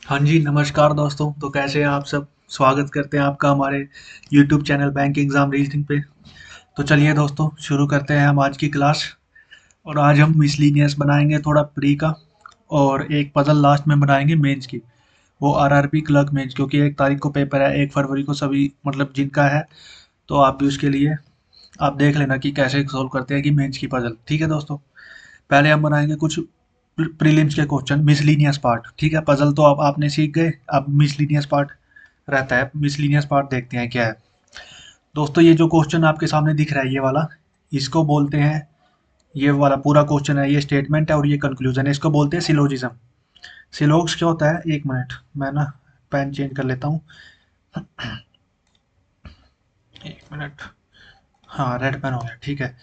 हाँ जी, नमस्कार दोस्तों। तो कैसे हैं आप सब? स्वागत करते हैं आपका हमारे YouTube channel bank exam reasoning पे। तो चलिए दोस्तों, शुरू करते हैं हम आज की क्लास। और आज हम मिसलिनियस बनाएंगे थोड़ा प्री का, और एक पजल लास्ट में बनाएंगे मेंस की। वो आरआरबी क्लर्क मेंस, क्योंकि 1 तारीख को पेपर है, 1 फरवरी को सभी मतलब जिनका है। तो आप भी उसके लिए आप देख लेना कि कैसे सोल्व करते हैं कि मेंस की पजल। ठीक है दोस्तों, पहले हम बनाएंगे कुछ प्रीलिम्स के क्वेश्चन, मिसलिनियस पार्ट। ठीक है, पजल तो अब आपने सीख गए, अब मिसलिनियस पार्ट रहता है। मिसलिनियस पार्ट देखते हैं क्या है। दोस्तों, ये जो क्वेश्चन आपके सामने दिख रहा है ये वाला, इसको बोलते हैं, ये वाला पूरा क्वेश्चन है, ये स्टेटमेंट है और ये कंक्लूजन है, इसको बोलते हैं सिलोजिज्म। सिलोग्स क्या होता है, एक मिनट मैं ना पेन चेंज कर लेता हूँ। एक मिनट। हाँ, रेड पेन हो गया, ठीक है।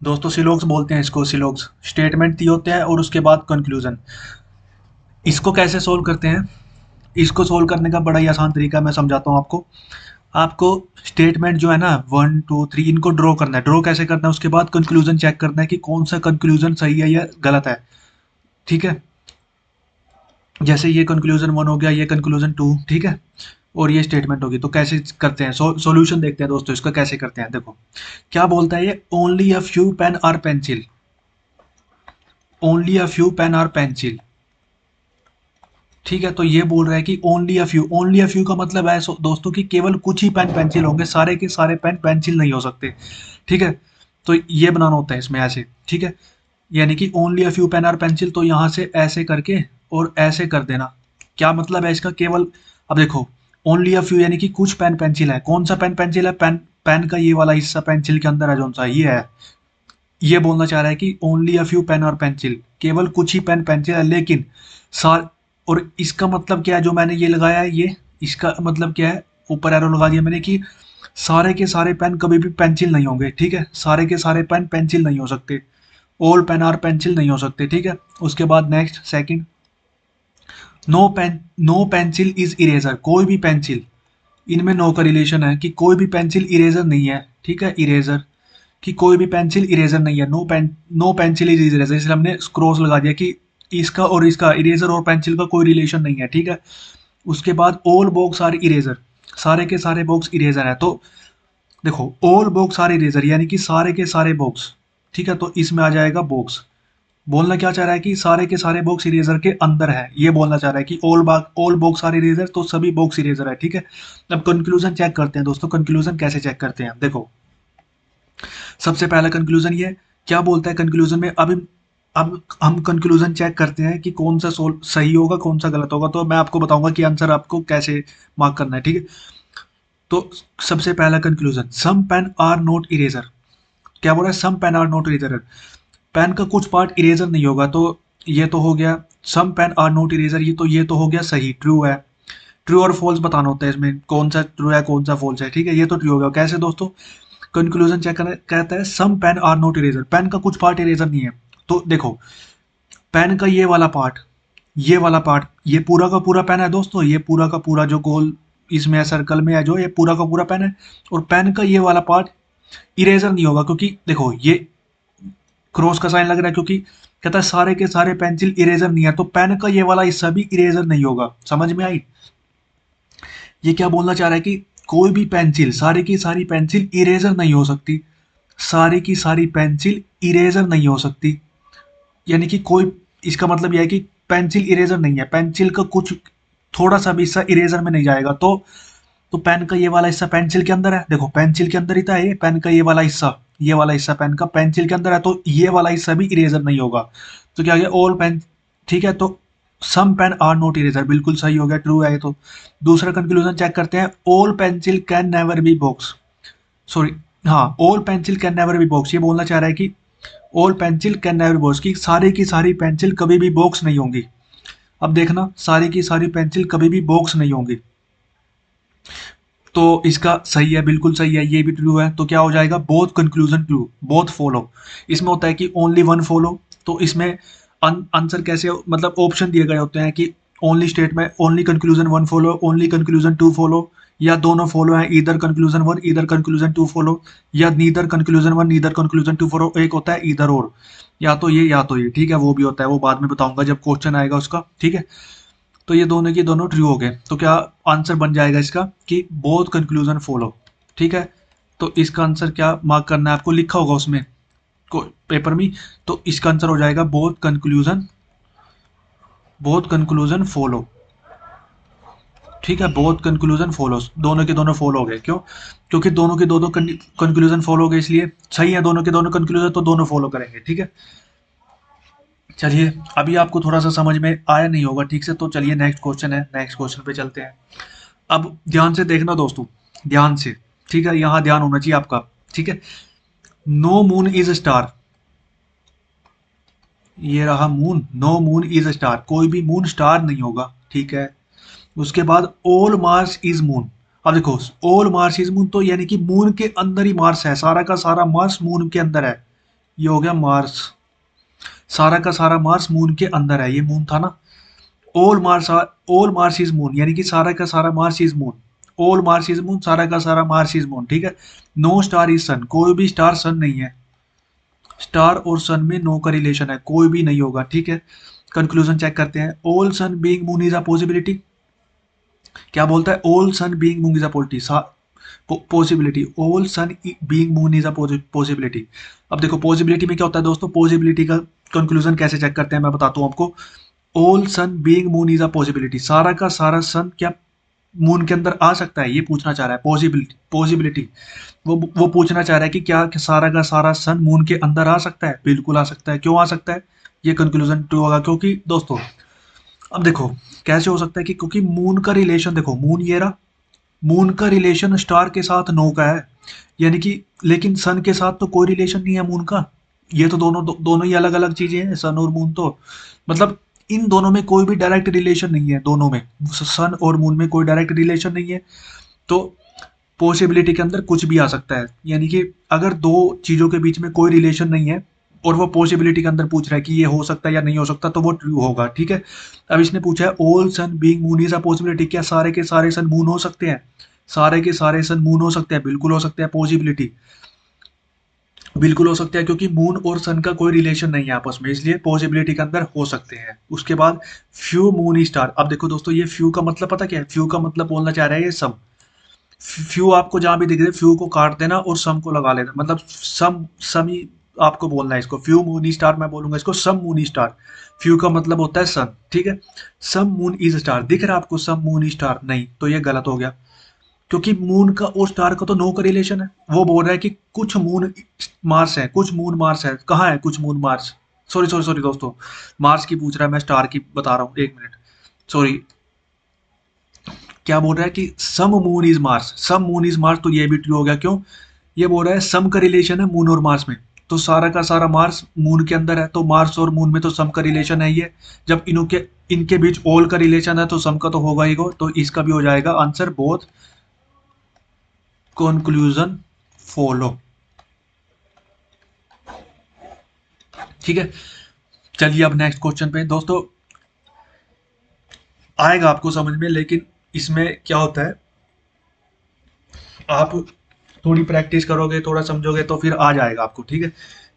दोस्तों, सिलोग्स बोलते हैं इसको, सिलोग्स स्टेटमेंट दिए होते हैं और उसके बाद कंक्लूजन। इसको कैसे सोल्व करते हैं? इसको सोल्व करने का बड़ा ही आसान तरीका मैं समझाता हूँ आपको। आपको स्टेटमेंट जो है ना, 1 2 3, इनको ड्रॉ करना है। ड्रॉ कैसे करना है, उसके बाद कंक्लूजन चेक करना है कि कौन सा कंक्लूजन सही है या गलत है। ठीक है, जैसे ये कंक्लूजन 1 हो गया, ये कंक्लूजन 2, ठीक है, और ये स्टेटमेंट होगी। तो कैसे करते हैं, सॉल्यूशन देखते हैं दोस्तों, इसका कैसे करते हैं। देखो क्या बोलता है ये, ओनली अ फ्यू पेन और pencil. Only a few pen और पेंसिल, ठीक है। तो ये बोल रहा है कि only a few, only a few का मतलब है दोस्तों कि केवल कुछ ही पेन पेंसिल होंगे, सारे के सारे पेन पेंसिल नहीं हो सकते। ठीक है, तो ये बनाना होता है इसमें ऐसे। ठीक है, यानी कि ओनली अ फ्यू पेन और पेंसिल, तो यहाँ से ऐसे करके और ऐसे कर देना। क्या मतलब है इसका, केवल, अब देखो, ओनली अ फ्यू यानी कि कुछ पेन पेंसिल है। कौन सा पेन पेंसिल है, पेन पेन का ये वाला हिस्सा पेंसिल के अंदर है, जो सा ये है। ये बोलना चाह रहा है कि ओनली अ फ्यू पेन और पेंसिल, केवल कुछ ही पेन पेंसिल है, लेकिन सार, और इसका मतलब क्या है जो मैंने ये लगाया है, ये इसका मतलब क्या है, ऊपर एरो लगा दिया मैंने कि सारे के सारे पेन कभी भी पेंसिल नहीं होंगे। ठीक है, सारे के सारे पेन पेंसिल नहीं हो सकते, ऑल पेन आर पेंसिल नहीं हो सकते। ठीक है, उसके बाद next second, no pencil is eraser, कोई भी पेंसिल, इनमें नो का रिलेशन है कि कोई भी पेंसिल इरेजर नहीं है। ठीक है, इरेजर, कि कोई भी पेंसिल इरेजर नहीं है। नो पेंसिल इज इरेजर, इसलिए हमने क्रॉस लगा दिया कि इसका और इसका, इरेजर और पेंसिल का कोई रिलेशन नहीं है। ठीक है, उसके बाद ऑल बॉक्स आर इरेजर, सारे के सारे बॉक्स इरेजर है। तो देखो, ऑल बॉक्स आर इरेजर यानी कि सारे के सारे बॉक्स। ठीक है, तो इसमें आ जाएगा बॉक्स। बोलना क्या चाह रहा है कि सारे के सारे बॉक्स इरेजर के अंदर है, ये बोलना चाह रहा है कि ऑल बॉक्स आर इरेजर, तो सभी बॉक्स इरेजर है। ठीक है, अब कंक्लूजन चेक करते हैं दोस्तों। कंक्लूजन कैसे चेक करते हैं, देखो, सबसे पहला कंक्लूजन ये क्या बोलता है कंक्लूजन में। अब हम कंक्लूजन चेक करते हैं कि कौन सा सोल सही होगा, कौन सा गलत होगा। तो मैं आपको बताऊंगा कि आंसर आपको कैसे मार्क करना है। ठीक है, तो सबसे पहला conclusion, some pen are not eraser. क्या बोल रहा है, some pen are not eraser, pen का कुछ पार्ट इरेजर नहीं होगा। तो ये तो हो गया some pen are not eraser, ये तो हो गया सही, ट्रू है। ट्रू और फॉल्स बताना होता है इसमें, कौन सा ट्रू है कौन सा फॉल्स है। ठीक है, ये तो ट्रू हो गया। कैसे दोस्तों, कंक्लूजन चेक करना कहता है some pen are not eraser, pen का कुछ पार्ट इरेजर नहीं है। तो देखो, पेन का ये वाला पार्ट, ये वाला पार्ट, ये पूरा का पूरा पेन है दोस्तों, ये पूरा का पूरा जो गोल इसमें है, सर्कल में है जो, ये पूरा का पूरा पेन है। और पेन का ये वाला पार्ट इरेजर नहीं होगा, क्योंकि देखो ये क्रॉस का साइन लग रहा है, क्योंकि कहता है सारे के सारे पेंसिल इरेजर नहीं है, तो पेन का ये वाला हिस्सा भी इरेजर नहीं होगा। समझ में आई? ये क्या बोलना चाह रहा है कि कोई भी पेंसिल, सारी की सारी पेंसिल इरेजर नहीं हो सकती, सारी की सारी पेंसिल इरेजर नहीं हो सकती। यानी कि कोई, इसका मतलब यह है कि पेंसिल इरेजर नहीं है, पेंसिल का कुछ थोड़ा सा भी हिस्सा इरेजर में नहीं जाएगा। तो पेन का ये वाला हिस्सा पेंसिल के अंदर है, देखो पेंसिल के अंदर ही था ये, पेन का ये वाला हिस्सा पेन का पेंसिल के अंदर है, तो ये वाला हिस्सा भी इरेजर नहीं होगा। तो क्या गया, ऑल पेन। ठीक है, तो some pen are not eraser बिल्कुल सही हो गया, ट्रू है ये तो। दूसरा कंक्लूजन चेक करते हैं, all pencil can never be box, sorry, हाँ, all pencil can never be box, ये बोलना चाह रहा है कि all pencil can never box, की सारी पेंसिल कभी भी बॉक्स नहीं होंगी। अब देखना, सारी की सारी पेंसिल कभी भी बॉक्स नहीं होंगी। तो इसका सही है, बिल्कुल सही है, ये भी ट्रू है। तो क्या हो जाएगा, both conclusion true, both follow. इसमें होता है कि ओनली वन फॉलो, तो इसमें आंसर कैसे, मतलब ऑप्शन दिए गए होते हैं कि ओनली स्टेट में only conclusion one follow, only conclusion two follow, या दोनों फॉलो है, either conclusion one either conclusion two follow, या neither conclusion one neither conclusion two follow, एक होता है इधर और, या तो ये या तो ये। ठीक है, वो भी होता है, वो बाद में बताऊंगा जब क्वेश्चन आएगा उसका। ठीक है, तो ये दोनों की दोनों ट्रू हो गए, तो क्या आंसर बन जाएगा इसका कि बोथ कंक्लूजन फॉलो। ठीक है, तो इसका आंसर क्या मार्क करना है आपको, लिखा होगा उसमें पेपर में, तो इसका आंसर हो जाएगा बोथ कंक्लूजन फॉलो। ठीक है, बोथ कंक्लूजन फॉलो, दोनों के दोनों फॉलो हो गए। क्यों? क्योंकि दोनों के दोनों कंक्लूजन फॉलो हो गए, इसलिए सही है दोनों के दोनों कंक्लूजन, तो दोनों फॉलो करेंगे। ठीक है, चलिए अभी आपको थोड़ा सा समझ में आया नहीं होगा ठीक से, तो चलिए नेक्स्ट क्वेश्चन है, नेक्स्ट क्वेश्चन पे चलते हैं। अब ध्यान से देखना दोस्तों, ध्यान से। ठीक है, यहाँ ध्यान होना चाहिए आपका। ठीक है, नो मून इज स्टार, ये रहा moon, no moon is star, कोई भी मून स्टार नहीं होगा। ठीक है, उसके बाद ऑल मार्स इज मून। अब देखो, ऑल मार्स इज मून, तो यानी कि मून के अंदर ही मार्स है, सारा का सारा मार्स मून के अंदर है। ये हो गया मार्स, सारा का सारा मार्स मून के अंदर है, ये मून था ना। ऑल मार्स इज मून, यानी कि सारा का सारा Mars is moon. All Mars is moon, सारा का सारा मार्स इज मून। ठीक है, नो स्टार इज सन, कोई भी स्टार सन नहीं है। स्टार और सन में नो का रिलेशन है, कोई भी नहीं होगा। ठीक है, कंक्लूजन चेक करते हैं। All sun being moon is a possibility, क्या बोलता है? All sun being moon is a possibility, all sun being moon is a possibility. अब देखो पॉसिबिलिटी में क्या होता है दोस्तों, पॉसिबिलिटी का कंक्लूजन कैसे चेक करते हैं मैं बताता हूँ आपको। All sun being moon is a possibility, सारा का सारा सन क्या मून के अंदर आ सकता है, ये पूछना चाह रहा है। पॉसिबिलिटी वो पूछना चाह रहा है कि क्या सारा का सारा सन मून के अंदर आ सकता है? बिल्कुल आ सकता है। क्यों आ सकता है? ये कंक्लूजन ट्रू होगा, क्योंकि दोस्तों अब देखो कैसे हो सकता है कि क्योंकि मून का रिलेशन देखो, मून ये रहा, मून का रिलेशन स्टार के साथ नो का है, यानी कि लेकिन सन के साथ तो कोई रिलेशन नहीं है मून का। ये तो दोनों ही अलग अलग चीजें हैं, सन और मून। तो मतलब इन दोनों में कोई भी डायरेक्ट रिलेशन नहीं है, दोनों में सन और मून में कोई डायरेक्ट रिलेशन नहीं है। तो पॉसिबिलिटी के अंदर कुछ भी आ सकता है, यानी कि अगर दो चीजों के बीच में कोई रिलेशन नहीं है और वो पॉसिबिलिटी के अंदर पूछ रहा है कि ये हो सकता है या नहीं हो सकता, तो वो ट्रू होगा। ठीक है, अब इसने पूछा है all sun being moon is a possibility, क्या सारे के सारे सन मून हो सकते हैं? सारे के सारे सन मून हो सकते हैं, बिल्कुल हो सकते हैं। पॉसिबिलिटी बिल्कुल हो सकता है, क्योंकि मून और सन का कोई रिलेशन नहीं है आपस में, इसलिए पॉसिबिलिटी के अंदर हो सकते हैं। उसके बाद फ्यू मून स्टार, अब देखो दोस्तों ये फ्यू का मतलब पता क्या है? फ्यू का मतलब बोलना चाह रहा है ये सम। फ्यू आपको जहां भी दिख रहे फ्यू को काट देना और सम को लगा लेना, मतलब सम सम ही आपको बोलना है इसको। फ्यू मून स्टार मैं बोलूंगा इसको सम मून स्टार। फ्यू का मतलब होता है सन। ठीक है, सम मून इज स्टार, दिख रहा है आपको सम मून स्टार? नहीं, तो ये गलत हो गया, क्योंकि मून का और स्टार का तो नो का रिलेशन है। वो बोल रहा है कि कुछ मून मार्स है, कुछ मून मार्स है। कहाँ है कुछ moon Mars? Sorry sorry sorry दोस्तों, मार्स की पूछ रहा है, मैं स्टार की बता रहा हूँ, एक मिनट, सॉरी। क्या बोल रहा है कि some moon is Mars, some moon is Mars, तो ये भी ट्रू हो गया। क्यों? ये बोल रहा है सम का रिलेशन है मून और मार्स में, तो सारा का सारा मार्स मून के अंदर है, तो मार्स और मून में तो सम का रिलेशन है ही है। जब इनके इनके बीच ऑल का रिलेशन है तो सम का तो होगा ही हो, तो इसका भी हो जाएगा आंसर बोथ कंक्लूजन फॉलो। ठीक है, चलिए अब नेक्स्ट क्वेश्चन पे दोस्तों, आएगा आपको समझ में, लेकिन इसमें क्या होता है, आप थोड़ी प्रैक्टिस करोगे, थोड़ा समझोगे तो फिर आ जाएगा आपको। ठीक है,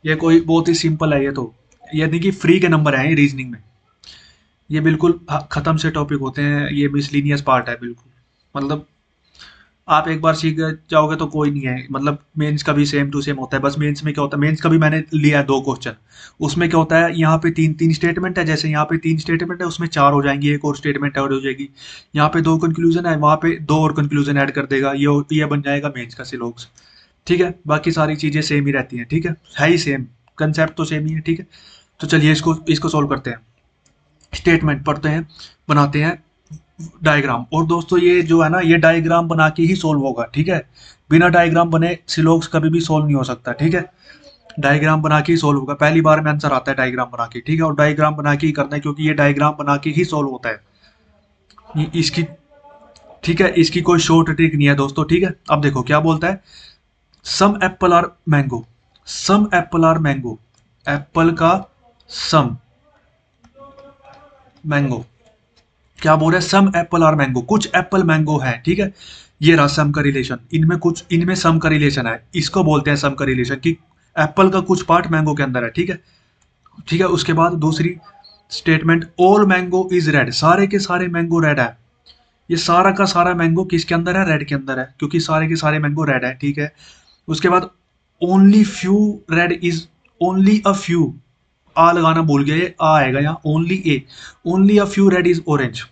ये कोई बहुत ही सिंपल है, ये तो यानी कि फ्री के नंबर है रीजनिंग में, ये बिल्कुल खत्म से टॉपिक होते हैं, ये मिसलिनियस पार्ट है बिल्कुल। मतलब आप एक बार सीख जाओगे तो कोई नहीं है, मतलब मेंस का भी सेम टू सेम होता है। बस मेंस में क्या होता है, मेंस का भी मैंने लिया है दो क्वेश्चन, उसमें क्या होता है, यहाँ पे तीन तीन स्टेटमेंट है, जैसे यहाँ पे तीन स्टेटमेंट है उसमें चार हो जाएंगी, एक और स्टेटमेंट ऐड हो जाएगी। यहाँ पे दो कंक्लूजन है, वहाँ पे दो और कंक्लूजन ऐड कर देगा, ये बन जाएगा मेंस का सिलोक्स। ठीक है, बाकी सारी चीजें सेम ही रहती हैं। ठीक है ही सेम, कंसेप्ट तो सेम ही है। ठीक है, तो चलिए इसको इसको सोल्व करते हैं। स्टेटमेंट पढ़ते हैं, बनाते हैं डायग्राम। और दोस्तों ये जो है ना, ये डायग्राम बना के ही सोल्व होगा। ठीक है, बिना डायग्राम बने सिलोक्स कभी भी सोल्व नहीं हो सकता। ठीक है, डायग्राम बना के ही सोल्व होगा, पहली बार में आंसर आता है डायग्राम बना के। ठीक है, और डायग्राम बना के ही करना है, क्योंकि ये डायग्राम बना के ही सोल्व होता है इसकी। ठीक है, इसकी कोई शॉर्ट ट्रिक नहीं है दोस्तों। ठीक है, अब देखो क्या बोलता है, some apple are mango, some apple are mango, apple का सम मैंगो, क्या बोल रहे हैं, सम एप्पल और मैंगो, कुछ एप्पल मैंगो है। ठीक है, ये रहा सम का रिलेशन, इनमें कुछ, इनमें सम का रिलेशन है, इसको बोलते हैं सम का रिलेशन, कि एप्पल का कुछ पार्ट मैंगो के अंदर है। ठीक है, ठीक है, उसके बाद दूसरी, statement all mango is red, सारे के सारे मैंगो रेड है। ये सारा का सारा मैंगो किसके अंदर है? रेड के अंदर है, क्योंकि सारे के सारे मैंगो रेड है, ठीक है। उसके बाद only few red is, only a few, a लगाना भूल गया, ये आ आएगा यहाँ, only a, only a few red is orange,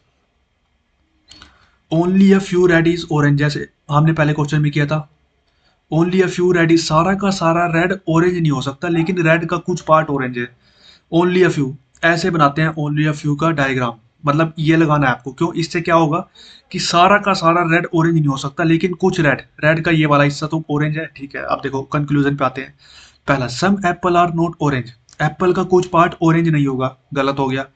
only a few red is orange, जैसे हमने पहले क्वेश्चन में किया था। Only a few red is, सारा का सारा रेड ऑरेंज नहीं हो सकता, लेकिन रेड का कुछ पार्ट ऑरेंज है। ओनली अ फ्यू, ऐसे बनाते हैं ओनली अ फ्यू का डायग्राम, मतलब ये लगाना है आपको। क्यों? इससे क्या होगा कि सारा का सारा रेड ऑरेंज नहीं हो सकता, लेकिन कुछ रेड, रेड का ये वाला हिस्सा तो ऑरेंज है, ठीक है। अब देखो कंक्लूजन पे आते हैं। पहला, some apple are not orange, apple का कुछ पार्ट ऑरेंज नहीं होगा, गलत हो गया।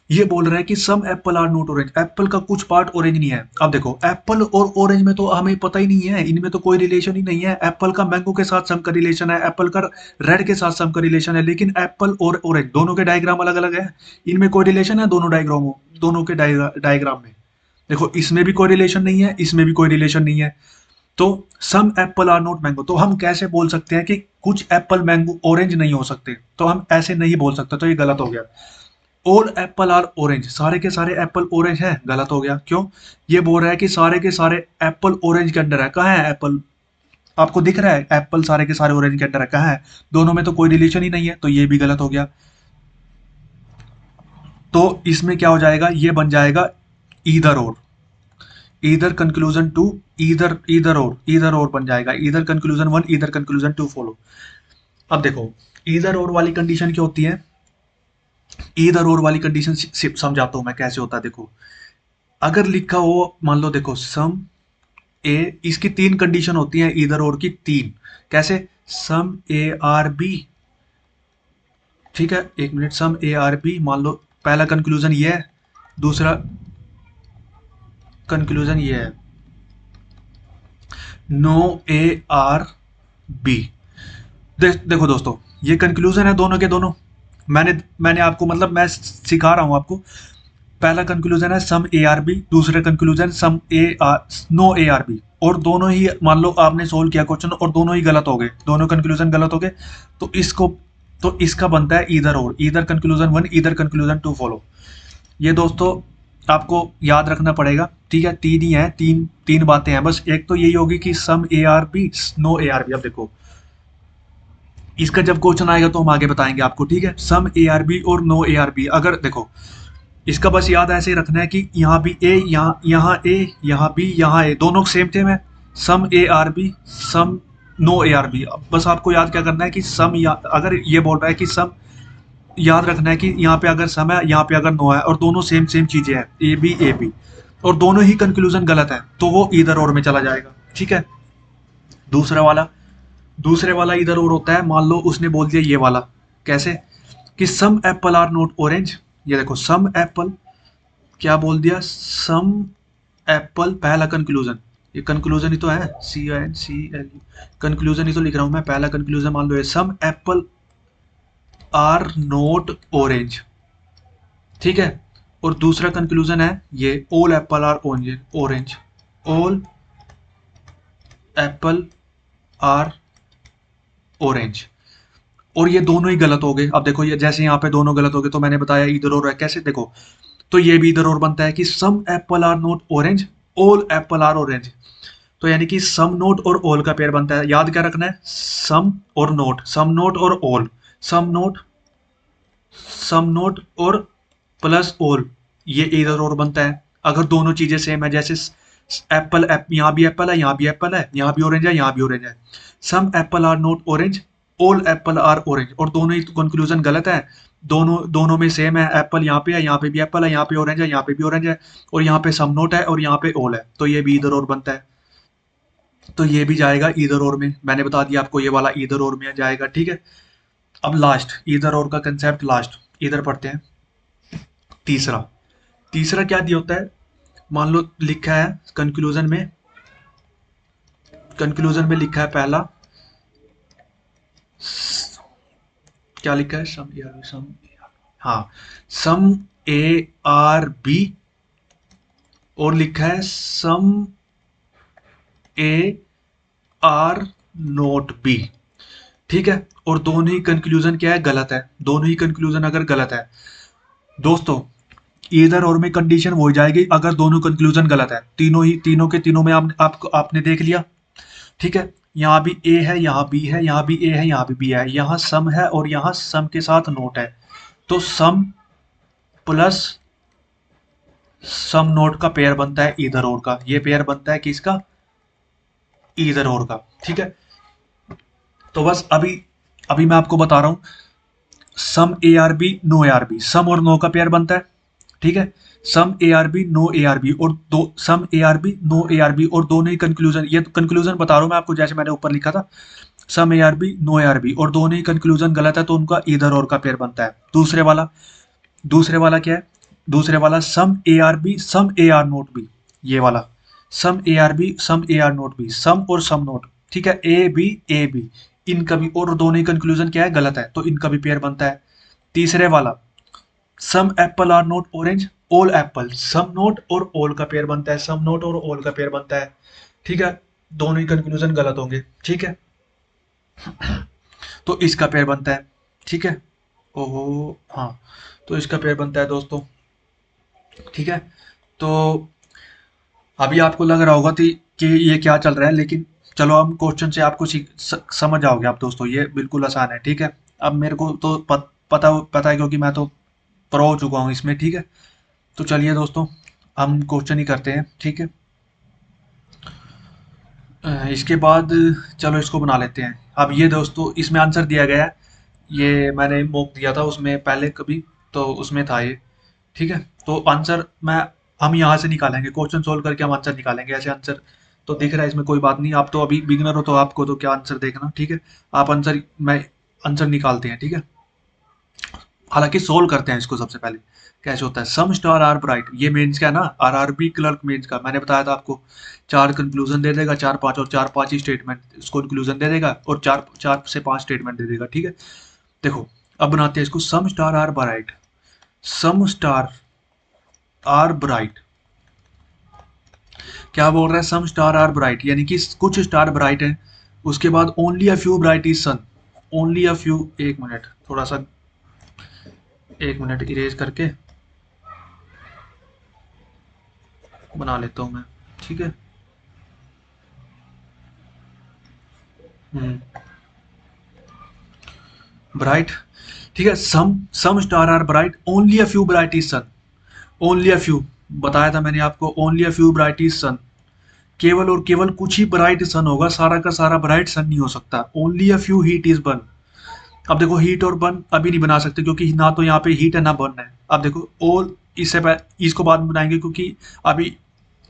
ये बोल रहा है कि some apple are not orange, apple का कुछ पार्ट ऑरेंज नहीं है। अब देखो एप्पल और ऑरेंज में तो हमें पता ही नहीं है, इनमें तो कोई रिलेशन ही नहीं है। एप्पल का मैंगो के साथ सम का रिलेशन है, एप्पल का रेड के साथ सम का रिलेशन है, लेकिन एप्पल और ऑरेंज दोनों के डायग्राम अलग अलग है। इनमें कोई रिलेशन है दोनों डायग्रामों, दोनों के डायग्राम में? देखो इसमें भी कोई रिलेशन नहीं है, इसमें भी कोई रिलेशन नहीं है। तो सम एप्पल आर नॉट मैंगो, तो हम कैसे बोल सकते हैं कि कुछ एप्पल मैंगो ऑरेंज नहीं हो सकते? तो हम ऐसे नहीं बोल सकते, तो ये गलत हो गया। ऑल एप्पल आर ऑरेंज, सारे के सारे एप्पल ऑरेंज है, गलत हो गया। क्यों? ये बोल रहा है कि सारे के सारे एप्पल ऑरेंज के अंदर है। कहाँ है एप्पल? आपको दिख रहा है एप्पल सारे के सारे ऑरेंज के अंदर है, कहाँ है? दोनों में तो कोई रिलेशन ही नहीं है, तो ये भी गलत हो गया। तो इसमें क्या हो जाएगा? ये बन जाएगा ईदर और, ईदर कंक्लूजन टू, ईदर और बन जाएगा, either conclusion one, either conclusion two follow. अब देखो ईदर और वाली कंडीशन क्या होती है? ईदर और वाली कंडीशन समझाता हूं मैं कैसे होता है। देखो अगर लिखा हो, मान लो देखो सम ए, इसकी तीन कंडीशन होती हैं इधर और की, तीन। कैसे? सम ए आर बी, ठीक है, एक minute, some A are B, मान लो पहला कंक्लूजन ये है, दूसरा कंक्लूजन ये है, नो ए आर बी। देखो दोस्तों, ये कंक्लूजन है दोनों के दोनों। मैंने मैंने आपको, मतलब मैं सिखा रहा हूं आपको। पहला कंक्लूजन है सम ए आर बी, दूसरा conclusion some A are, no A are B, और दोनों ही, मान लो आपने सोल्व किया क्वेश्चन और दोनों ही गलत हो गए, दोनों कंक्लूजन गलत हो गए, तो इसको, तो इसका बनता है ईदर और, either conclusion one, either conclusion two follow. ये दोस्तों आपको याद रखना पड़ेगा, ठीक है। तीन ही है, तीन तीन बातें हैं बस। एक तो यही होगी कि some A are B, no A are B. अब देखो इसका जब क्वेश्चन आएगा तो हम आगे बताएंगे आपको, ठीक है। सम ए आर बी और नो ए आर बी, अगर देखो इसका बस याद ऐसे ही रखना है कि यहाँ भी ए, यहाँ ए, यहाँ बी, यहाँ ए, दोनों सेम सेम है। Some A are B, some no A are B. बस आपको याद क्या करना है कि सम, या अगर ये बोल रहा है कि सम, याद रखना है कि यहाँ पे अगर सम है, यहाँ पे अगर नो है, और दोनों सेम सेम चीजें हैं, ए बी, और दोनों ही कंक्लूजन गलत है, तो वो इधर और में चला जाएगा, ठीक है। दूसरा वाला, दूसरे वाला इधर और होता है, मान लो उसने बोल दिया ये वाला, कैसे? कि some apple are not orange. ये देखो सम एप्पल, क्या बोल दिया? सम एप्पल, पहला कंक्लूजन, ये कंक्लूजन ही तो है, CNCLU, कंक्लूजन ही तो लिख रहा हूं मैं। पहला कंक्लूजन मान लो ये, some apple are not orange, ठीक है। और दूसरा कंक्लूजन है ये, all apple are orange, all apple are orange, और ये दोनों ही गलत हो गए। अब देखो ये जैसे यहाँ पे दोनों गलत हो गए, तो मैंने बताया इधर और है, कैसे? देखो तो ये भी इधर और बनता है कि some apple are not orange, all apple are orange. तो यानी कि सम नोट और ऑल का पेयर बनता है। याद क्या रखना है? सम और नोट, सम नोट और all, some not, some not और प्लस ऑल, ये इधर और बनता है अगर दोनों चीजें सेम है। जैसे एप्पल, यहाँ भी एप्पल है, यहाँ भी एप्पल है, यहाँ भी ऑरेंज है, यहाँ भी ऑरेंज है। Some apple are not orange, all apple are orange, और दोनों ही कंक्लूजन गलत है। दोनों दोनों में सेम है, एप्पल यहाँ पे है, यहाँ पे भी एप्पल है, यहाँ पे ऑरेंज है, यहाँ पे भी ऑरेंज है, और यहाँ पे सम नोट है और यहाँ पे ऑल है, तो ये भी इधर और बनता है। तो ये भी जाएगा इधर और में, मैंने बता दिया आपको, ये वाला इधर और में जाएगा, ठीक है। अब लास्ट, इधर और का कंसेप्ट लास्ट, इधर पढ़ते हैं। तीसरा, तीसरा क्या दिया होता है? मान लो लिखा है कंक्लूजन में, कंक्लूजन में लिखा है पहला, क्या लिखा है? सम ए आर बी, सम, हाँ, सम ए आर बी, और लिखा है some A are not B, ठीक है। और दोनों ही कंक्लूजन क्या है? गलत है। दोनों ही कंक्लूजन अगर गलत है दोस्तों इधर और में कंडीशन वो हो जाएगी अगर दोनों कंक्लूजन गलत है, तीनों के तीनों में आपने देख लिया। ठीक है, यहाँ भी ए है, यहाँ बी है, यहाँ भी ए है, यहाँ भी बी है, यहाँ सम है और यहाँ सम के साथ नोट है। तो सम प्लस सम नोट का पेयर बनता है इधर और का, ये पेयर बनता है किसका, इधर और का। ठीक है, तो बस अभी अभी मैं आपको बता रहा हूँ, some A are B no A are B, some और नो का पेयर बनता है। ठीक है, some A are B no A are B और दो some A are B no A are B और दोनों ही कंक्लूजन, ये कंक्लूजन बता रहा हूँ मैं आपको जैसे मैंने ऊपर लिखा था, some A are B no A are B और दोनों ही कंक्लूजन गलत है तो उनका इधर और का पेयर बनता है। दूसरे वाला क्या है, दूसरे वाला some A are not B, ये वाला some A are B some A are not B, some और सम नोट। ठीक है, ए बी इनका भी, और दोनों ही कंक्लूजन क्या है, गलत है तो इनका भी पेयर बनता है। तीसरे वाला some apple are not orange all apple, some not और ऑल का पेयर बनता है, सम नोट और ऑल का पेयर बनता है। ठीक है, दोनों ही कंक्लूजन गलत होंगे। ठीक है, तो इसका पेयर बनता है। ठीक है, ओहो हाँ, तो इसका पेयर बनता है दोस्तों। ठीक है, तो अभी आपको लग रहा होगा कि ये क्या चल रहा है, लेकिन चलो हम क्वेश्चन से आपको समझ आओगे आप दोस्तों, ये बिल्कुल आसान है। ठीक है, अब मेरे को तो पता है क्योंकि मैं तो प्रो हो चुका हूँ इसमें। ठीक है, तो चलिए दोस्तों हम क्वेश्चन ही करते हैं। ठीक है, इसके बाद चलो इसको बना लेते हैं। अब ये दोस्तों इसमें आंसर दिया गया है, ये मैंने मॉक दिया था उसमें पहले कभी, तो उसमें था ये। ठीक है, तो आंसर हम यहाँ से निकालेंगे, क्वेश्चन सोल्व करके हम आंसर निकालेंगे। ऐसे आंसर तो दिख रहा है, इसमें कोई बात नहीं, आप तो अभी बिगिनर हो तो आपको तो क्या आंसर देखना। ठीक है, आप आंसर मैं आंसर निकालते हैं। ठीक है, हालांकि सोल्व करते हैं इसको सबसे पहले। कैसे होता है, सम स्टार आर ब्राइट, ये मेंस का है ना, आरआरबी क्लर्क मेंस का मैंने बताया था आपको। चार कंक्लूजन दे देगा, चार पांच, और चार पांच ही स्टेटमेंट इसको कंक्लूजन दे देगा, और चार चार से पांच स्टेटमेंट दे देगा। ठीक है, देखो अब बनाते हैं इसको, some star are bright, some star are bright, क्या बोल रहा है, सम स्टार आर ब्राइट यानी कि कुछ स्टार ब्राइट है। उसके बाद only a few bright is sun, only a few, एक मिनट थोड़ा सा, एक मिनट इरेज करके बना लेता हूँ मैं। ठीक है, ब्राइट। ठीक है, some star are bright only a few bright is sun, only a few बताया था मैंने आपको, only a few bright is sun, केवल और केवल कुछ ही ब्राइट सन होगा, सारा का सारा ब्राइट सन नहीं हो सकता। Only a few heat is burn, अब देखो हीट और बर्न अभी नहीं बना सकते क्योंकि ना तो यहाँ पे हीट है ना बर्न है। अब देखो ऑल, इसको बाद में बनाएंगे क्योंकि अभी